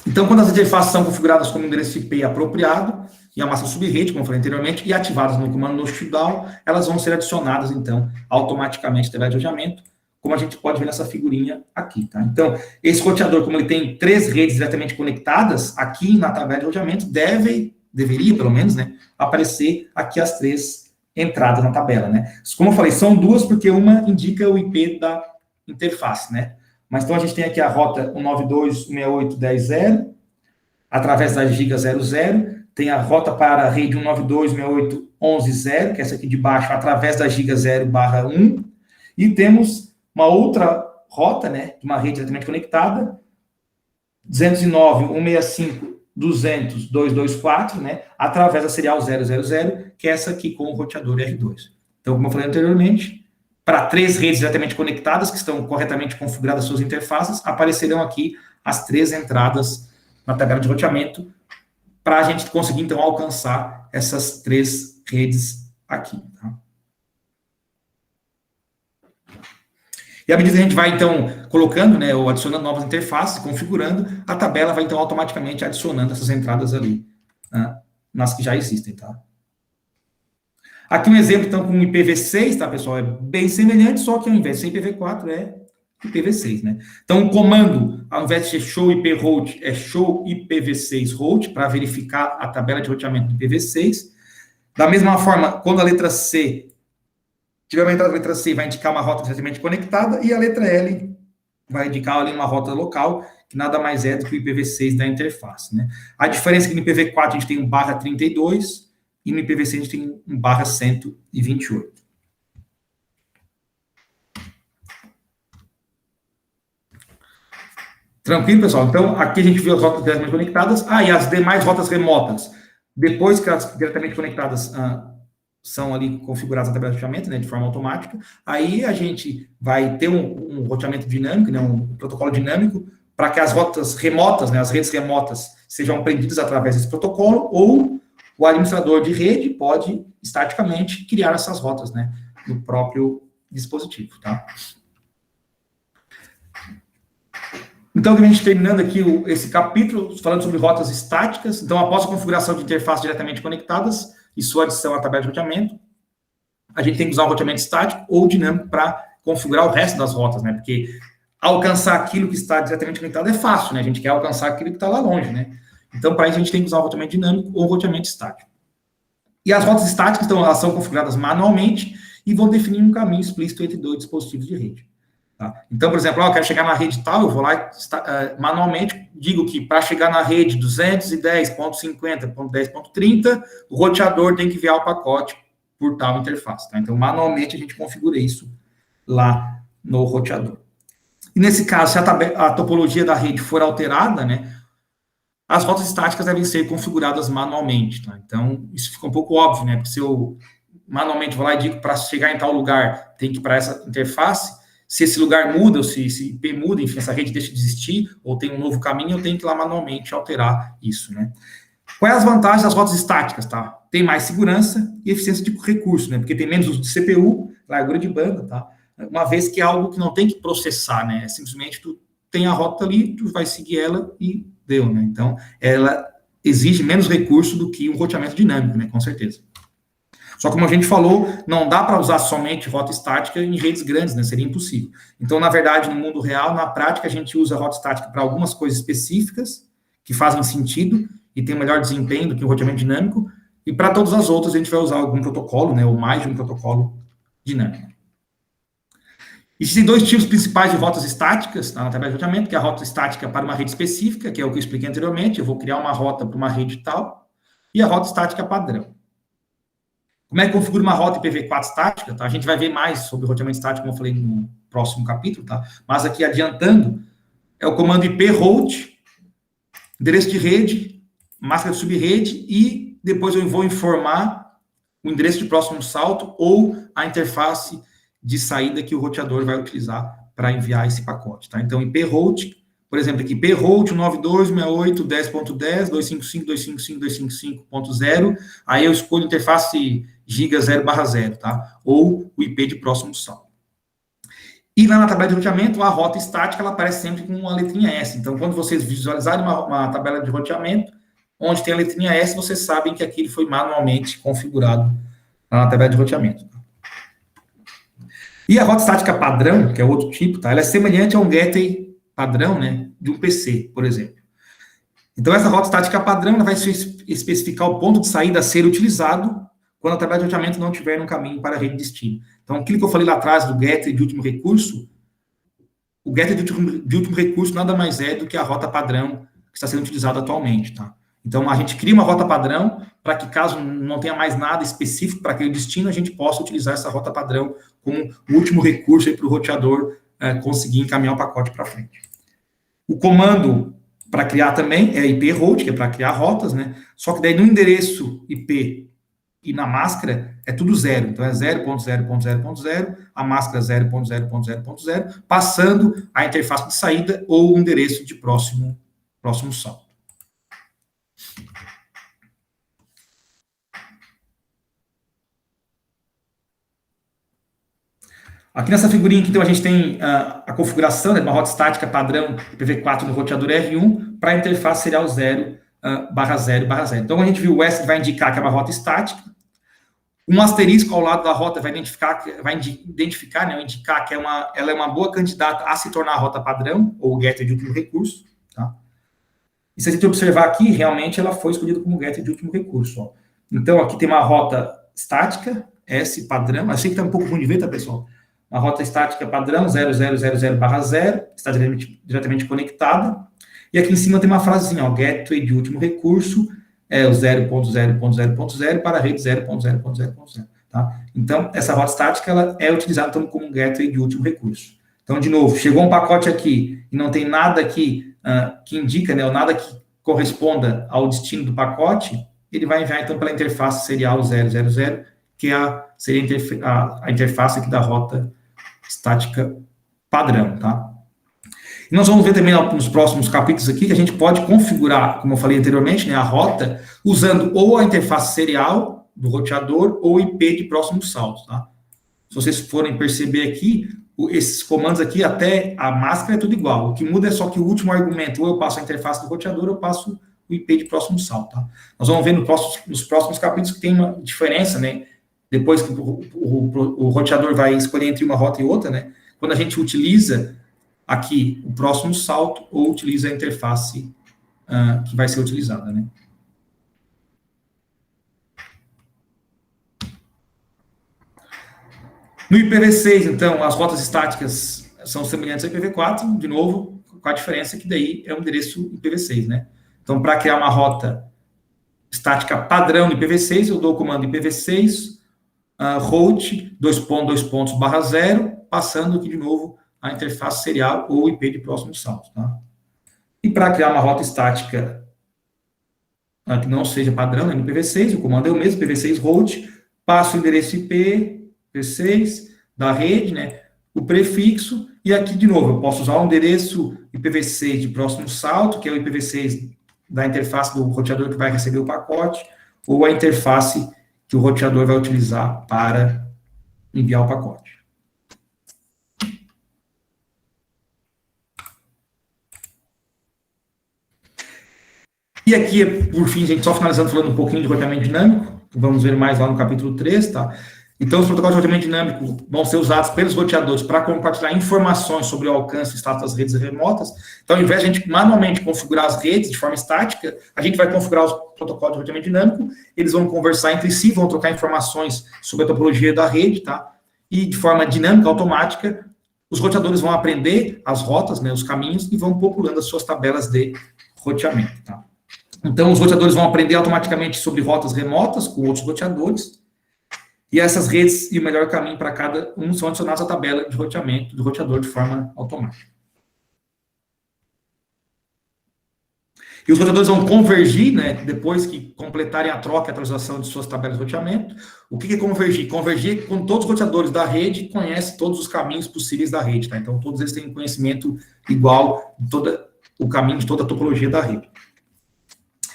Então, quando as interfaces são configuradas como endereço IP apropriado, e a massa subrede, como eu falei anteriormente, e ativadas no comando no shutdown, elas vão ser adicionadas, então, automaticamente na tabela de roteamento, como a gente pode ver nessa figurinha aqui, tá? Então, esse roteador, como ele tem 3 redes diretamente conectadas, aqui na tabela de roteamento, deveria, pelo menos, né, aparecer aqui as 3 entradas na tabela, né? Como eu falei, são 2, porque uma indica o IP da interface, né? Mas então a gente tem aqui a rota 192.168.10.0, através da giga 00, tem a rota para a rede 192.168.11.0, que é essa aqui de baixo, através da giga 0/1, e temos uma outra rota, né, de uma rede diretamente conectada, 209.165.200.224, né, através da serial 000, que é essa aqui com o roteador R2. Então, como eu falei anteriormente, para 3 redes diretamente conectadas, que estão corretamente configuradas suas interfaces, aparecerão aqui as 3 entradas na tabela de roteamento, para a gente conseguir, então, alcançar essas 3 redes aqui, tá? E à medida que a gente vai, então, colocando, né, ou adicionando novas interfaces, configurando, a tabela vai, então, automaticamente adicionando essas entradas ali, né, nas que já existem, tá? Aqui um exemplo, então, com o IPv6, tá, pessoal? É bem semelhante, só que ao invés de ser IPv4, é IPv6, né? Então, o comando, ao invés de ser show IP route, é show IPv6 route, para verificar a tabela de roteamento do IPv6. Da mesma forma, quando a letra C tiver uma entrada da letra C, vai indicar uma rota diretamente conectada, e a letra L vai indicar ali uma rota local, que nada mais é do que o IPv6 da interface, né? A diferença é que no IPv4 a gente tem um /32, e no IPv6 a gente tem um /128. Tranquilo, pessoal? Então, aqui a gente viu as rotas diretamente conectadas. E as demais rotas remotas, depois que as diretamente conectadas são ali configuradas na tabela de roteamento, né, de forma automática, aí a gente vai ter um roteamento dinâmico, né, um protocolo dinâmico, para que as rotas remotas, né, as redes remotas, sejam aprendidas através desse protocolo, ou o administrador de rede pode, estaticamente, criar essas rotas, né, no próprio dispositivo, tá? Então, Então, a gente terminando aqui esse capítulo, falando sobre rotas estáticas. Então, após a configuração de interfaces diretamente conectadas e sua adição à tabela de roteamento, a gente tem que usar o roteamento estático ou dinâmico para configurar o resto das rotas, né? Porque alcançar aquilo que está diretamente conectado é fácil, né? A gente quer alcançar aquilo que está lá longe, né? Então, para isso, a gente tem que usar o roteamento dinâmico ou o roteamento estático. E as rotas estáticas, então, elas são configuradas manualmente e vão definir um caminho explícito entre dois dispositivos de rede. Tá? Então, por exemplo, eu quero chegar na rede tal, eu vou lá e manualmente digo que para chegar na rede 210.50.10.30, o roteador tem que enviar o pacote por tal interface. Tá? Então, manualmente, a gente configura isso lá no roteador. E nesse caso, se a topologia da rede for alterada, né, as rotas estáticas devem ser configuradas manualmente. Tá? Então, isso fica um pouco óbvio, né? Porque se eu manualmente vou lá e digo para chegar em tal lugar, tem que ir para essa interface. Se esse lugar muda, ou se IP muda, enfim, essa rede deixa de existir, ou tem um novo caminho, eu tenho que ir lá manualmente alterar isso, né? Quais as vantagens das rotas estáticas, tá? Tem mais segurança e eficiência de recurso, né? Porque tem menos uso de CPU, largura de banda, tá? Uma vez que é algo que não tem que processar, né? É simplesmente tu tem a rota ali, tu vai seguir ela e deu, né? Então, ela exige menos recurso do que um roteamento dinâmico, né? Com certeza. Só como a gente falou, não dá para usar somente rota estática em redes grandes, né? Seria impossível. Então, na verdade, no mundo real, na prática, a gente usa a rota estática para algumas coisas específicas que fazem sentido e tem um melhor desempenho do que o roteamento dinâmico, e para todas as outras a gente vai usar algum protocolo, né? Ou mais de um protocolo dinâmico. Existem dois tipos principais de rotas estáticas na tabela de roteamento, que é a rota estática para uma rede específica, que é o que eu expliquei anteriormente, eu vou criar uma rota para uma rede tal, e a rota estática padrão. Como é que configura uma rota IPv4 estática? Tá? A gente vai ver mais sobre roteamento estático, como eu falei no próximo capítulo, tá? Mas aqui adiantando, é o comando IP route, endereço de rede, máscara de subrede, e depois eu vou informar o endereço de próximo salto ou a interface de saída que o roteador vai utilizar para enviar esse pacote, tá? Então, IP route, por exemplo, aqui, IP route 92.68.10.10.255.255.255.0, aí eu escolho interface giga 0/0, tá? Ou o IP de próximo salto. E lá na tabela de roteamento, a rota estática, ela aparece sempre com uma letrinha S. Então, quando vocês visualizarem uma tabela de roteamento, onde tem a letrinha S, vocês sabem que aquilo foi manualmente configurado lá na tabela de roteamento. E a rota estática padrão, que é outro tipo, tá? Ela é semelhante a um gateway padrão, né? De um PC, por exemplo. Então, essa rota estática padrão, ela vai especificar o ponto de saída a ser utilizado quando a tabela de roteamento não estiver no caminho para a rede de destino. Então, aquilo que eu falei lá atrás do gateway de último recurso, o gateway de último recurso nada mais é do que a rota padrão que está sendo utilizada atualmente, tá? Então, a gente cria uma rota padrão para que, caso não tenha mais nada específico para aquele destino, a gente possa utilizar essa rota padrão como o último recurso para o roteador conseguir encaminhar o pacote para frente. O comando para criar também é IP route, que é para criar rotas, né? Só que daí no endereço IP e na máscara é tudo zero. Então, é 0.0.0.0, a máscara 0.0.0.0, passando a interface de saída ou o endereço de próximo salto. Aqui nessa figurinha, então, a gente tem a configuração, né, de uma rota estática padrão IPv4 no roteador R1 para a interface serial 0/0/0. Então, a gente viu o S vai indicar que é uma rota estática, um asterisco ao lado da rota vai indicar, né, indicar que ela é uma boa candidata a se tornar a rota padrão, ou gateway de último recurso, tá? E se a gente observar aqui, realmente ela foi escolhida como gateway de último recurso, ó. Então, aqui tem uma rota estática, S padrão, achei que está um pouco ruim de ver, tá, pessoal? Uma rota estática padrão 0000/0, está diretamente conectada. E aqui em cima tem uma frasezinha, ó, gateway de último recurso, o 0.0.0.0 para a rede 0.0.0.0, tá? Então, essa rota estática, ela é utilizada então, como um gateway de último recurso. Então, de novo, chegou um pacote aqui e não tem nada aqui que indica, né, ou nada que corresponda ao destino do pacote, ele vai enviar então pela interface serial 000, que seria a interface aqui da rota estática padrão, tá? E nós vamos ver também nos próximos capítulos aqui que a gente pode configurar, como eu falei anteriormente, né, a rota usando ou a interface serial do roteador ou IP de próximo salto, tá? Se vocês forem perceber aqui, esses comandos aqui, até a máscara é tudo igual. O que muda é só que o último argumento, ou eu passo a interface do roteador, ou eu passo o IP de próximo salto, tá? Nós vamos ver nos próximos capítulos que tem uma diferença, né? Depois que o roteador vai escolher entre uma rota e outra, né? Quando a gente utiliza aqui o próximo salto, ou utiliza a interface que vai ser utilizada, né? No IPv6, então, as rotas estáticas são semelhantes ao IPv4, de novo, com a diferença que daí é um endereço IPv6, né? Então, para criar uma rota estática padrão no IPv6, eu dou o comando IPv6, route, /0, passando aqui de novo a interface serial ou IP de próximo salto, tá? E para criar uma rota estática que não seja padrão, né, no IPv6, o comando é o mesmo, IPv6 route, passo o endereço IP, IPv6, da rede, né, o prefixo, e aqui, de novo, eu posso usar o endereço IPv6 de próximo salto, que é o IPv6 da interface do roteador que vai receber o pacote, ou a interface que o roteador vai utilizar para enviar o pacote. E aqui, por fim, gente, só finalizando falando um pouquinho de roteamento dinâmico, vamos ver mais lá no capítulo 3, tá? Então, os protocolos de roteamento dinâmico vão ser usados pelos roteadores para compartilhar informações sobre o alcance e status das redes remotas. Então, ao invés de a gente manualmente configurar as redes de forma estática, a gente vai configurar os protocolos de roteamento dinâmico, eles vão conversar entre si, vão trocar informações sobre a topologia da rede, tá? E de forma dinâmica, automática, os roteadores vão aprender as rotas, né, os caminhos, e vão populando as suas tabelas de roteamento, tá? Então, os roteadores vão aprender automaticamente sobre rotas remotas com outros roteadores, e essas redes e o melhor caminho para cada um são adicionados à tabela de roteamento do roteador de forma automática. E os roteadores vão convergir, né, depois que completarem a troca e atualização de suas tabelas de roteamento. O que é convergir? Convergir é quando todos os roteadores da rede conhecem todos os caminhos possíveis da rede, tá? Então, todos eles têm conhecimento igual de todo o caminho de toda a topologia da rede.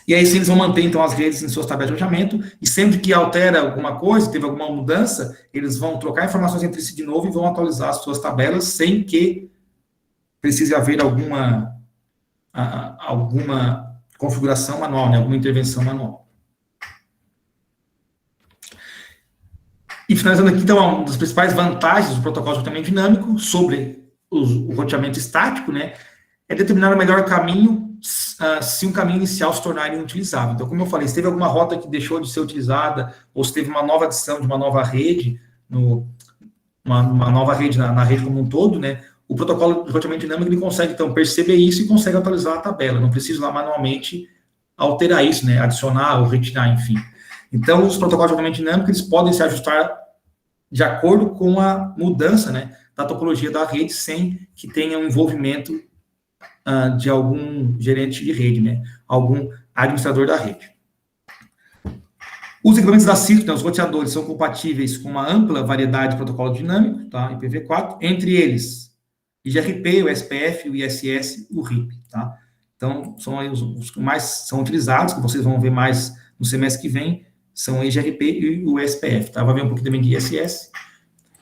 E aí, sim, eles vão manter, então, as redes em suas tabelas de roteamento, e sempre que altera alguma coisa, teve alguma mudança, eles vão trocar informações entre si de novo e vão atualizar as suas tabelas sem que precise haver alguma configuração manual, né, alguma intervenção manual. E finalizando aqui, então, uma das principais vantagens do protocolo de roteamento dinâmico sobre o roteamento estático, né, é determinar o melhor caminho se um caminho inicial se tornar inutilizável. Então, como eu falei, se teve alguma rota que deixou de ser utilizada, ou se teve uma nova adição de uma nova rede, uma nova rede na rede como um todo, né, o protocolo de roteamento dinâmico ele consegue, então, perceber isso e consegue atualizar a tabela. Não precisa lá manualmente alterar isso, né, adicionar ou retirar, enfim. Então, os protocolos de roteamento dinâmico eles podem se ajustar de acordo com a mudança, né, da topologia da rede, sem que tenha um envolvimento de algum gerente de rede, né? Algum administrador da rede. Os equipamentos da Cisco, né, os roteadores, são compatíveis com uma ampla variedade de protocolo dinâmico, tá? IPv4, entre eles, IGRP, o SPF, o ISS, o RIP, tá? Então, são aí os que mais são utilizados, que vocês vão ver mais no semestre que vem, são o IGRP e o SPF, tá? Vai ver um pouquinho também de ISS.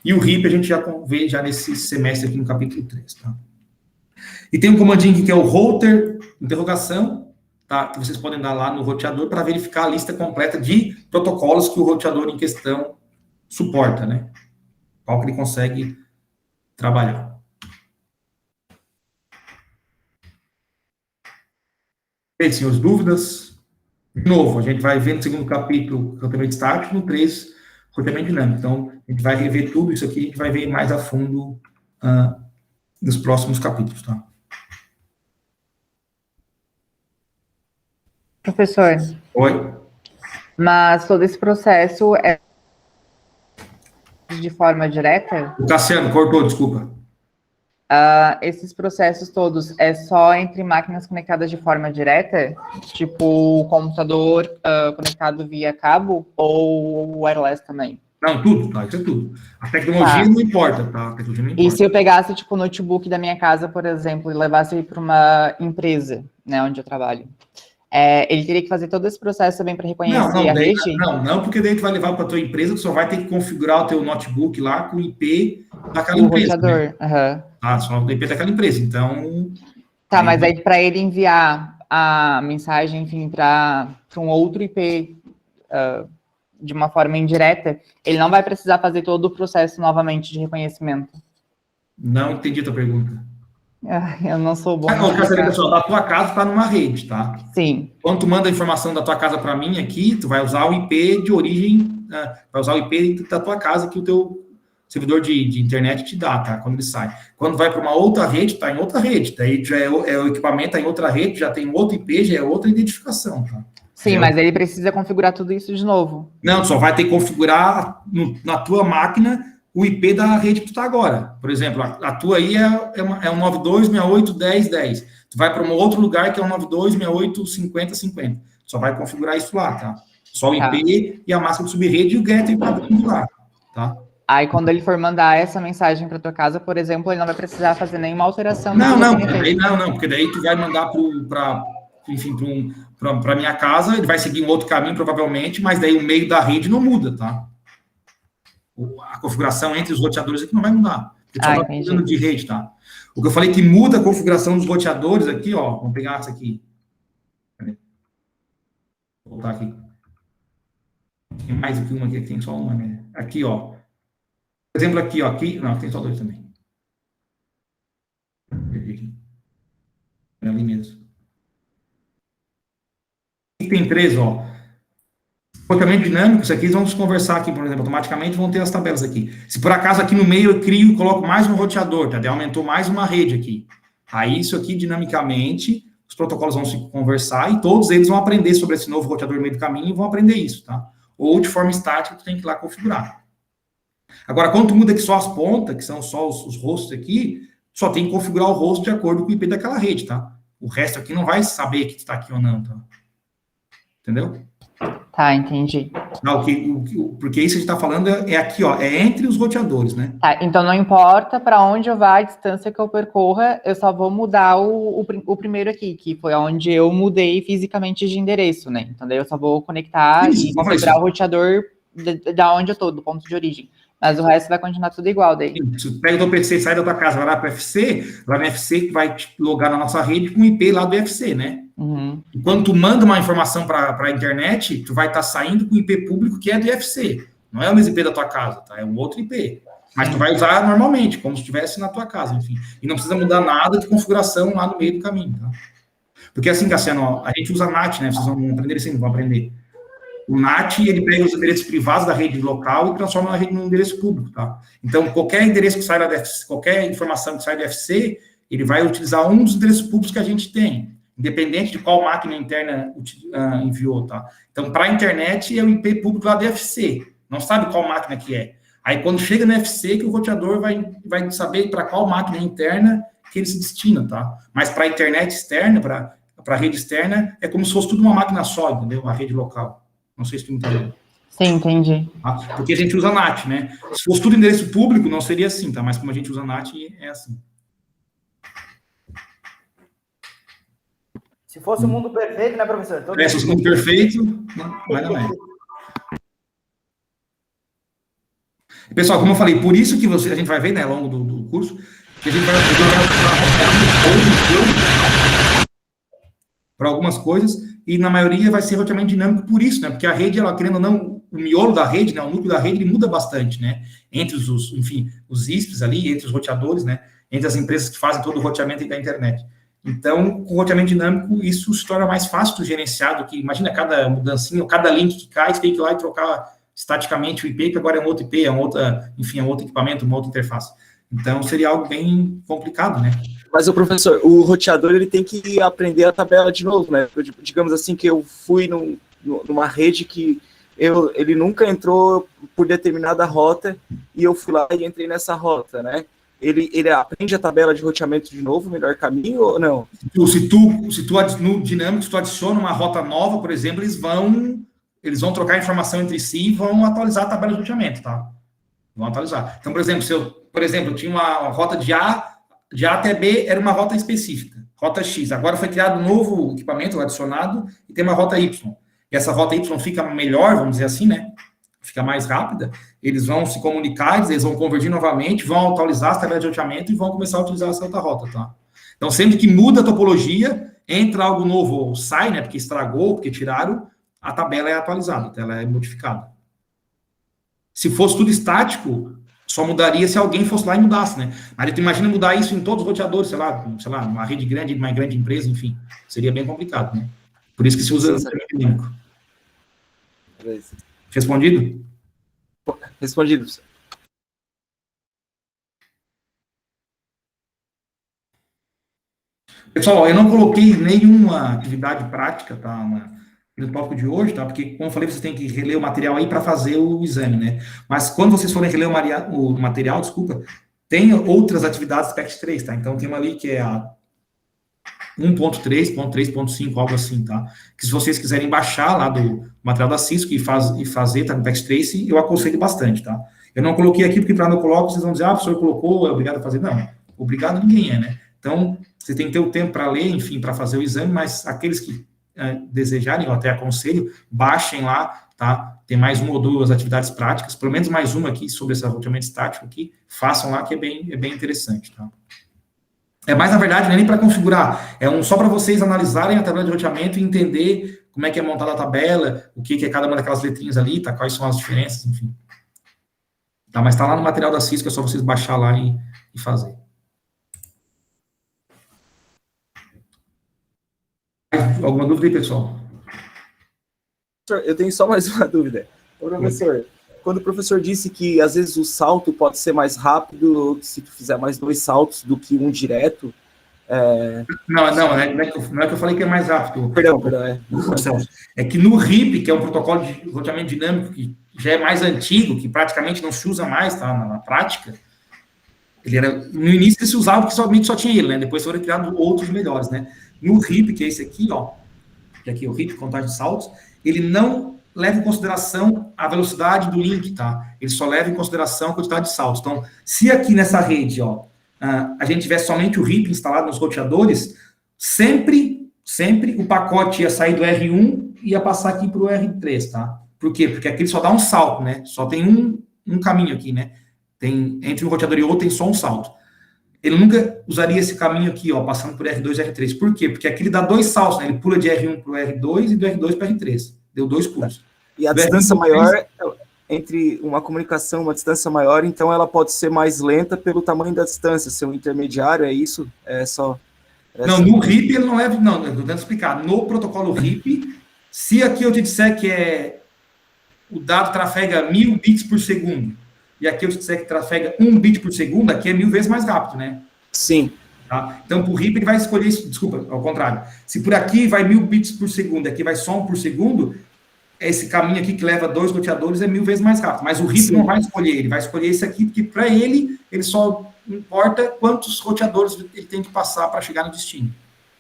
E o RIP a gente já vê já nesse semestre aqui no capítulo 3, tá? E tem um comandinho que é o router, interrogação, tá? Que vocês podem dar lá no roteador para verificar a lista completa de protocolos que o roteador em questão suporta, né? Qual que ele consegue trabalhar. Bem, senhores, dúvidas? De novo, a gente vai ver no segundo capítulo roteamento estático, no 3, roteamento dinâmico. Então, a gente vai rever tudo isso aqui, a gente vai ver mais a fundo nos próximos capítulos, tá? Professor. Oi? Mas todo esse processo é de forma direta? O Cassiano, cortou, desculpa. Esses processos todos é só entre máquinas conectadas de forma direta? Tipo, o computador conectado via cabo ou wireless também? Não, tudo, tá? Isso é tudo. A tecnologia não importa, tá? A tecnologia não importa. E se eu pegasse, tipo, o notebook da minha casa, por exemplo, e levasse para uma empresa, né, onde eu trabalho? Ele teria que fazer todo esse processo também para reconhecer a daí, rede? não, porque daí tu vai levar para tua empresa, tu só vai ter que configurar o teu notebook lá com o IP daquela O empresa. roteador. Né? Aham. Só o IP daquela empresa. Então. Tá, mas aí para ele enviar a mensagem, enfim, para um outro IP de uma forma indireta, ele não vai precisar fazer todo o processo novamente de reconhecimento. Não entendi a tua pergunta. Eu não sou bom. Eu quero saber, pessoal, da tua casa está numa rede, tá? Sim. Quando tu manda a informação da tua casa para mim aqui, tu vai usar o IP de origem, vai usar o IP da tua casa que o teu servidor de internet te dá, tá? Quando ele sai. Quando vai para uma outra rede, tá em outra rede. Daí já é o equipamento tá em outra rede, já tem outro IP, já é outra identificação, tá? Sim, mas ele precisa configurar tudo isso de novo. Não, tu só vai ter que configurar na tua máquina o IP da rede que tu está agora. Por exemplo, a tua aí é um 92.68.10.10. Tu vai para um outro lugar que é um 92.68.50.50. Tu só vai configurar isso lá, tá? Só o IP e a máscara de subrede e o getter padrão lá, tá? Aí, quando ele for mandar essa mensagem para tua casa, por exemplo, ele não vai precisar fazer nenhuma alteração. Porque daí tu vai mandar para minha casa, ele vai seguir um outro caminho, provavelmente, mas daí o meio da rede não muda, tá? A configuração entre os roteadores aqui não vai mudar. Porque só está mudando de rede, tá? O que eu falei que muda a configuração dos roteadores aqui, ó. Vamos pegar essa aqui. Cadê? Vou voltar aqui. Tem mais do que uma aqui, tem só uma, né? Aqui, ó. Por exemplo, aqui, ó. Aqui, não, tem só dois também. É ali mesmo. Aqui tem três, ó. Roteamento dinâmico, isso aqui vamos conversar aqui, por exemplo, automaticamente vão ter as tabelas aqui. Se por acaso aqui no meio eu crio e coloco mais um roteador, tá? Daí aumentou mais uma rede aqui. Aí isso aqui, dinamicamente, os protocolos vão se conversar e todos eles vão aprender sobre esse novo roteador no meio do caminho e vão aprender isso, tá? Ou de forma estática, tu tem que ir lá configurar. Agora, quando tu muda aqui só as pontas, que são só os rostos aqui, só tem que configurar o rosto de acordo com o IP daquela rede, tá? O resto aqui não vai saber que tu tá aqui ou não, tá? Entendeu? Tá, entendi. Não, porque isso que a gente está falando é aqui, ó, é entre os roteadores, né? Tá, então não importa para onde eu vá, a distância que eu percorra, eu só vou mudar o primeiro aqui, que foi onde eu mudei fisicamente de endereço, né? Então daí eu só vou conectar e configurar o roteador da onde eu tô, do ponto de origem. Mas o resto vai continuar tudo igual daí. Se tu pega o teu PC e sai da tua casa, vai lá para o FC, lá no FC vai te logar na nossa rede com o IP lá do FC, né? Uhum. E quando tu manda uma informação para a internet, tu vai estar saindo com o IP público que é do IFC. Não é o mesmo IP da tua casa, tá? É um outro IP. Mas tu vai usar normalmente, como se estivesse na tua casa, enfim. E não precisa mudar nada de configuração lá no meio do caminho, tá? Porque assim, Cassiano, ó, a gente usa NAT, né? Vocês vão aprender assim, vão aprender. O NAT, ele pega os endereços privados da rede local e transforma na rede num endereço público, tá? Então, qualquer endereço que sai da DFC, qualquer informação que sai do FC, ele vai utilizar um dos endereços públicos que a gente tem, independente de qual máquina interna enviou, tá? Então, para a internet, é o IP público lá do FC, não sabe qual máquina que é. Aí, quando chega no FC, que o roteador vai saber para qual máquina interna que ele se destina, tá? Mas para a internet externa, para a rede externa, é como se fosse tudo uma máquina só, entendeu? Uma rede local. Não sei se tu entendeu. Sim, entendi. Tá? Porque a gente usa NAT, né? Se fosse tudo endereço público, não seria assim, tá? Mas como a gente usa NAT, é assim. Se fosse o mundo perfeito, né, professor? Se fosse o mundo perfeito, mas não é. Pessoal, como eu falei, por isso que a gente vai ver, né, ao longo do curso, que a gente vai para algumas coisas, e na maioria vai ser roteamento dinâmico por isso, né? Porque a rede, ela querendo ou não, o miolo da rede, né? O núcleo da rede, ele muda bastante, né? Entre os ISPs ali, entre os roteadores, né? Entre as empresas que fazem todo o roteamento da internet. Então, com o roteamento dinâmico, isso se torna mais fácil de gerenciar do que, imagina, cada mudancinha, cada link que cai, você tem que ir lá e trocar estaticamente o IP, que agora é um outro IP, é um outro equipamento, uma outra interface. Então, seria algo bem complicado, né? Mas, o professor, o roteador, ele tem que aprender a tabela de novo, né? Digamos assim, que eu fui numa rede que ele nunca entrou por determinada rota e eu fui lá e entrei nessa rota, né? Ele aprende a tabela de roteamento de novo, o melhor caminho ou não? Se tu no Dynamics, se tu adiciona uma rota nova, por exemplo, eles vão trocar informação entre si e vão atualizar a tabela de roteamento, tá? Vão atualizar. Então, por exemplo, eu tinha uma rota de A até B, era uma rota específica. rota X. Agora foi criado um novo equipamento adicionado e tem uma rota Y. E essa rota Y fica melhor, vamos dizer assim, né? Fica mais rápida. Eles vão se comunicar, eles vão convergir novamente, vão atualizar as tabelas de roteamento e vão começar a utilizar essa outra rota, tá? Então, sempre que muda a topologia, entra algo novo ou sai, né? Porque estragou, porque tiraram, a tabela é atualizada, ela é modificada. Se fosse tudo estático, só mudaria se alguém fosse lá e mudasse, né? Mas tu imagina mudar isso em todos os roteadores, sei lá, uma rede grande, uma grande empresa, enfim. Seria bem complicado, né? Por isso que se usa o dinâmico. Respondido? Respondido, professor. Pessoal, eu não coloquei nenhuma atividade prática, tá? No tópico de hoje, tá? Porque, como eu falei, vocês têm que reler o material aí para fazer o exame, né? Mas quando vocês forem reler o material, desculpa, tem outras atividades PECT 3, tá? Então, tem uma ali que é a 1.3.3.5, algo assim, tá? Que se vocês quiserem baixar lá do material da Cisco e fazer, tá, no PECT 3, eu aconselho bastante, tá? Eu não coloquei aqui, porque para não coloco, vocês vão dizer, o professor colocou, é obrigado a fazer. Não, obrigado ninguém é, né? Então, você tem que ter o tempo para ler, enfim, para fazer o exame, mas aqueles que desejarem, eu até aconselho, baixem lá, tá? Tem mais uma ou duas atividades práticas, pelo menos mais uma aqui sobre esse roteamento estático aqui, façam lá que é bem interessante, tá? Mas, na verdade, não é nem para configurar, só para vocês analisarem a tabela de roteamento e entender como é que é montada a tabela, o que é cada uma daquelas letrinhas ali, tá? Quais são as diferenças, enfim. Tá? Mas está lá no material da Cisco, é só vocês baixar lá e fazer. Alguma dúvida aí, pessoal? Eu tenho só mais uma dúvida. Ô, professor, quando o professor disse que às vezes o salto pode ser mais rápido se tu fizer mais 2 saltos do que um direto. Não é que eu falei que é mais rápido. Perdão. É que no RIP, que é um protocolo de roteamento dinâmico que já é mais antigo, que praticamente não se usa mais, tá, na prática, no início ele se usava porque somente só tinha ele, né? Depois foram criados outros melhores, né? No RIP, que é esse aqui, ó, que aqui é o RIP, contagem de saltos, ele não leva em consideração a velocidade do link, tá? Ele só leva em consideração a quantidade de saltos. Então, se aqui nessa rede, ó, a gente tivesse somente o RIP instalado nos roteadores, sempre o pacote ia sair do R1 e ia passar aqui para o R3, tá? Por quê? Porque aqui ele só dá um salto, né? Só tem um caminho aqui, né? Entre um roteador e outro tem só um salto. Ele nunca usaria esse caminho aqui, ó, passando por R2 e R3. Por quê? Porque aqui ele dá 2 saltos, né? Ele pula de R1 para o R2 e do R2 para o R3. Deu 2 pulos. E a distância maior, entre uma comunicação, uma distância maior, então ela pode ser mais lenta pelo tamanho da distância. Ser um intermediário, é isso? Não, no RIP ele não leva... Não, eu estou tentando explicar. No protocolo RIP, se aqui eu te disser que o dado trafega 1000 bits por segundo, e aqui eu te disser que trafega 1 bit por segundo, aqui é 1000 vezes mais rápido, né? Sim. Tá? Então, por RIP, ele vai escolher isso. Desculpa, ao contrário. Se por aqui vai 1000 bits por segundo, aqui vai só 1 por segundo, esse caminho aqui que leva 2 roteadores é 1000 vezes mais rápido. Mas o RIP Sim. não vai escolher, ele vai escolher esse aqui, porque para ele só importa quantos roteadores ele tem que passar para chegar no destino.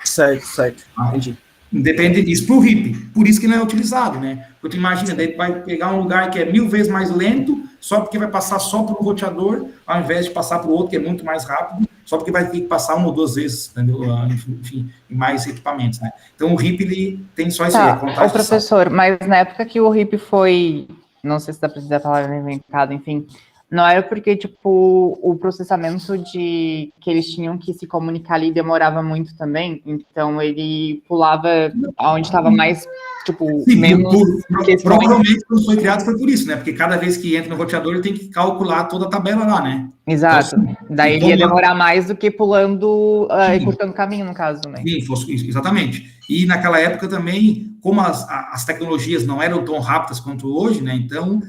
Certo. Entendi. Depende disso para o RIP. Por isso que não é utilizado, né? Porque imagina, daí vai pegar um lugar que é 1000 vezes mais lento, só porque vai passar só por um roteador, ao invés de passar para o outro, que é muito mais rápido, só porque vai ter que passar 1 ou 2 vezes, entendeu? Enfim, em mais equipamentos, né? Então, o RIP, ele tem só esse... Ô, professor, mas na época que o RIP foi... Não sei se dá para dizer a palavra inventado, enfim... Não era porque, tipo, o processamento que eles tinham que se comunicar ali demorava muito também, então ele pulava onde estava mais, tipo, Sim, menos... Provavelmente, quando foi criado, foi por isso, né? Porque cada vez que entra no roteador, ele tem que calcular toda a tabela lá, né? Exato. Então, daí ele ia demorar mais do que pulando e cortando caminho, no caso, né? Sim, exatamente. E naquela época também, como as tecnologias não eram tão rápidas quanto hoje, né? Então...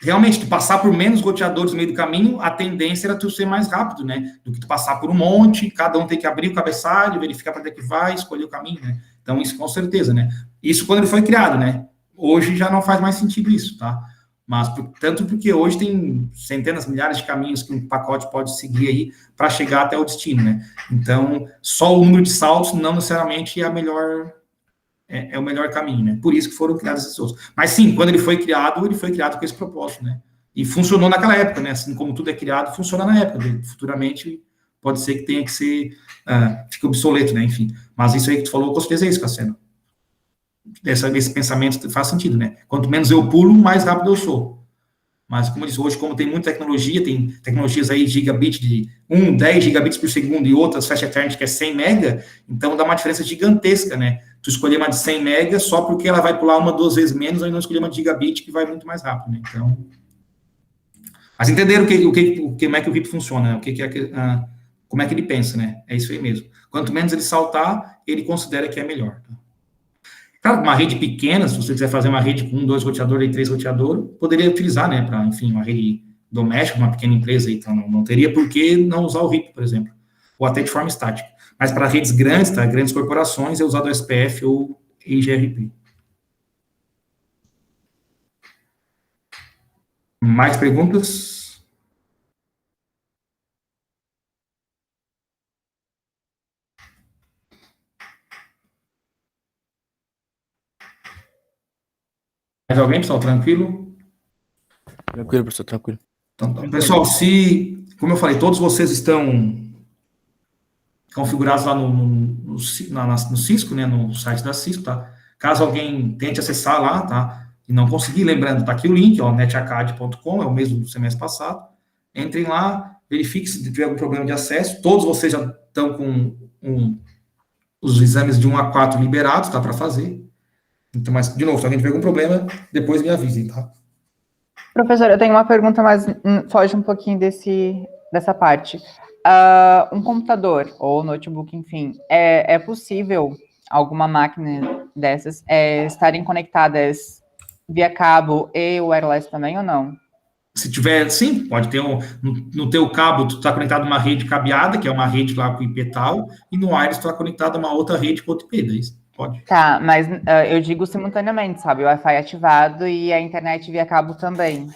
Realmente, tu passar por menos roteadores no meio do caminho, a tendência era tu ser mais rápido, né? Do que tu passar por um monte, cada um tem que abrir o cabeçalho, verificar para onde é que vai, escolher o caminho, né? Então, isso com certeza, né? Isso quando ele foi criado, né? Hoje já não faz mais sentido isso, tá? Mas, tanto porque hoje tem centenas, milhares de caminhos que um pacote pode seguir aí para chegar até o destino, né? Então, só o número de saltos não necessariamente é o melhor caminho, né? Por isso que foram criados esses outros. Mas sim, quando ele foi criado com esse propósito, né? E funcionou naquela época, né? Assim como tudo é criado, funciona na época. Futuramente pode ser que tenha que ser, fique obsoleto, né, enfim. Mas isso aí que tu falou, com certeza é isso, Cassiano. Esse pensamento faz sentido, né? Quanto menos eu pulo, mais rápido eu sou. Mas, como eu disse, hoje, como tem muita tecnologia, tem tecnologias aí de gigabit de 10 gigabits por segundo e outras fast ethernet que é 100 mega, então dá uma diferença gigantesca, né? Tu escolher uma de 100 mega só porque ela vai pular 1, 2 vezes menos, ou não escolher uma de gigabit que vai muito mais rápido, né? Então... Mas entenderam como é que o RIP funciona, né? Como é que ele pensa, né? É isso aí mesmo. Quanto menos ele saltar, ele considera que é melhor. Tá? Claro, uma rede pequena, se você quiser fazer uma rede com 1, 2 roteadores e 3 roteadores, poderia utilizar, né, para, enfim, uma rede doméstica, uma pequena empresa, então não teria por que não usar o RIP, por exemplo, ou até de forma estática. Mas para redes grandes, tá, grandes corporações, é usado o SPF ou IGRP. Mais perguntas? Mais alguém, pessoal? Tranquilo? Tranquilo, professor, tranquilo. Então, pessoal, como eu falei, todos vocês estão configurados lá no Cisco, né, no site da Cisco, tá? Caso alguém tente acessar lá, tá? E não conseguir, lembrando, tá aqui o link, ó, netacad.com, é o mesmo do semestre passado. Entrem lá, verifiquem se tiver algum problema de acesso. Todos vocês já estão com os exames de 1 a 4 liberados, tá, para fazer. Então, mas, de novo, se alguém tiver algum problema, depois me avisem, tá? Professor, eu tenho uma pergunta, mas foge um pouquinho dessa parte. Um computador ou notebook, enfim, é possível alguma máquina dessas estarem conectadas via cabo e wireless também ou não? Se tiver, sim, pode ter no teu cabo, tu está conectado a uma rede cabeada, que é uma rede lá com IP tal, e no wireless tu está conectado a uma outra rede com outro IP, daí pode. Tá, mas eu digo simultaneamente, sabe? O Wi-Fi ativado e a internet via cabo também.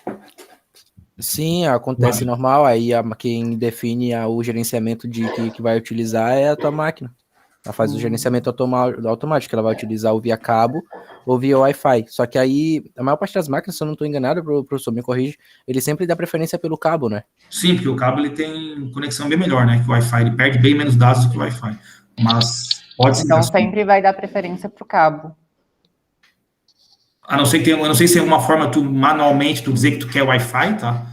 Sim, acontece normal, aí quem define o gerenciamento que vai utilizar é a tua máquina. Ela faz o gerenciamento automático, ela vai utilizar o via cabo ou via Wi-Fi. Só que aí, a maior parte das máquinas, se eu não estou enganado, o professor me corrige, ele sempre dá preferência pelo cabo, né? Sim, porque o cabo ele tem conexão bem melhor, né, que o Wi-Fi, ele perde bem menos dados do que o Wi-Fi. Mas pode ser. Então sempre vai dar preferência para o cabo. A não ser que eu não sei se é uma forma manualmente tu dizer que tu quer Wi-Fi, tá?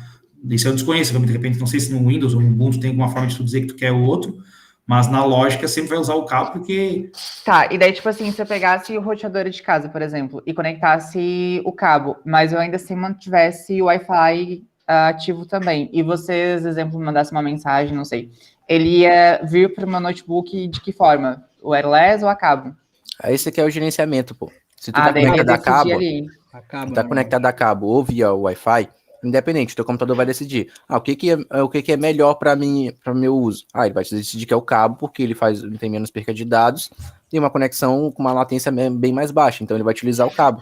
Isso eu desconheço, de repente, não sei se no Windows ou no Ubuntu tem alguma forma de tu dizer que tu quer o outro, mas na lógica sempre vai usar o cabo, porque... Tá, e daí, tipo assim, se eu pegasse o roteador de casa, por exemplo, e conectasse o cabo, mas eu ainda assim mantivesse o Wi-Fi ativo também, e vocês, exemplo, mandasse uma mensagem, não sei, ele ia vir para o meu notebook de que forma? O wireless ou a cabo? Aí você quer o gerenciamento, pô. Se tu tá daí conectado a cabo, tá conectado a cabo ou via Wi-Fi, independente, o teu computador vai decidir. O que é melhor para mim, para meu uso? Ele vai decidir que é o cabo, porque ele tem menos perca de dados e uma conexão com uma latência bem mais baixa, então ele vai utilizar o cabo.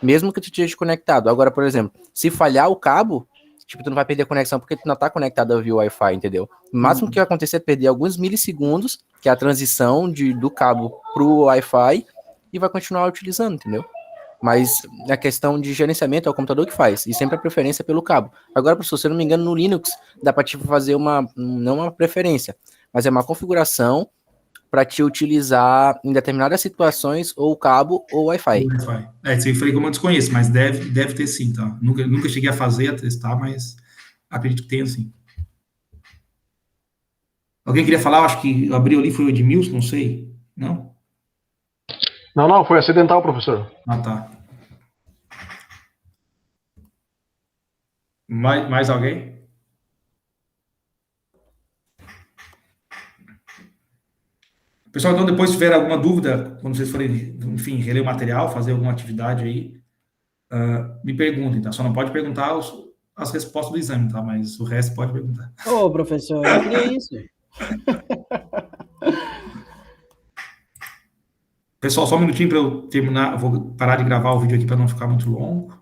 Mesmo que tu esteja conectado. Agora, por exemplo, se falhar o cabo, tipo, tu não vai perder a conexão porque tu não tá conectado via Wi-Fi, entendeu? O máximo que vai acontecer é perder alguns milissegundos, que é a transição do cabo pro Wi-Fi, e vai continuar utilizando, entendeu? Mas a questão de gerenciamento é o computador que faz, e sempre a preferência pelo cabo. Agora, professor, se eu não me engano, no Linux, dá para te fazer não uma preferência, mas é uma configuração para te utilizar em determinadas situações ou cabo ou Wi-Fi. Isso aí foi como eu desconheço, mas deve ter sim, tá? Nunca cheguei a fazer, a testar, mas acredito que tenha sim. Alguém queria falar? Eu acho que abriu ali, foi o Edmilson, não sei. Não? Não, foi acidental, professor. Tá. Mais alguém? Pessoal, então depois se tiver alguma dúvida, quando vocês forem, enfim, reler o material, fazer alguma atividade aí, me perguntem, tá? Só não pode perguntar as respostas do exame, tá? Mas o resto pode perguntar. Ô, professor, eu queria isso. Pessoal, só um minutinho para eu terminar. Eu vou parar de gravar o vídeo aqui para não ficar muito longo.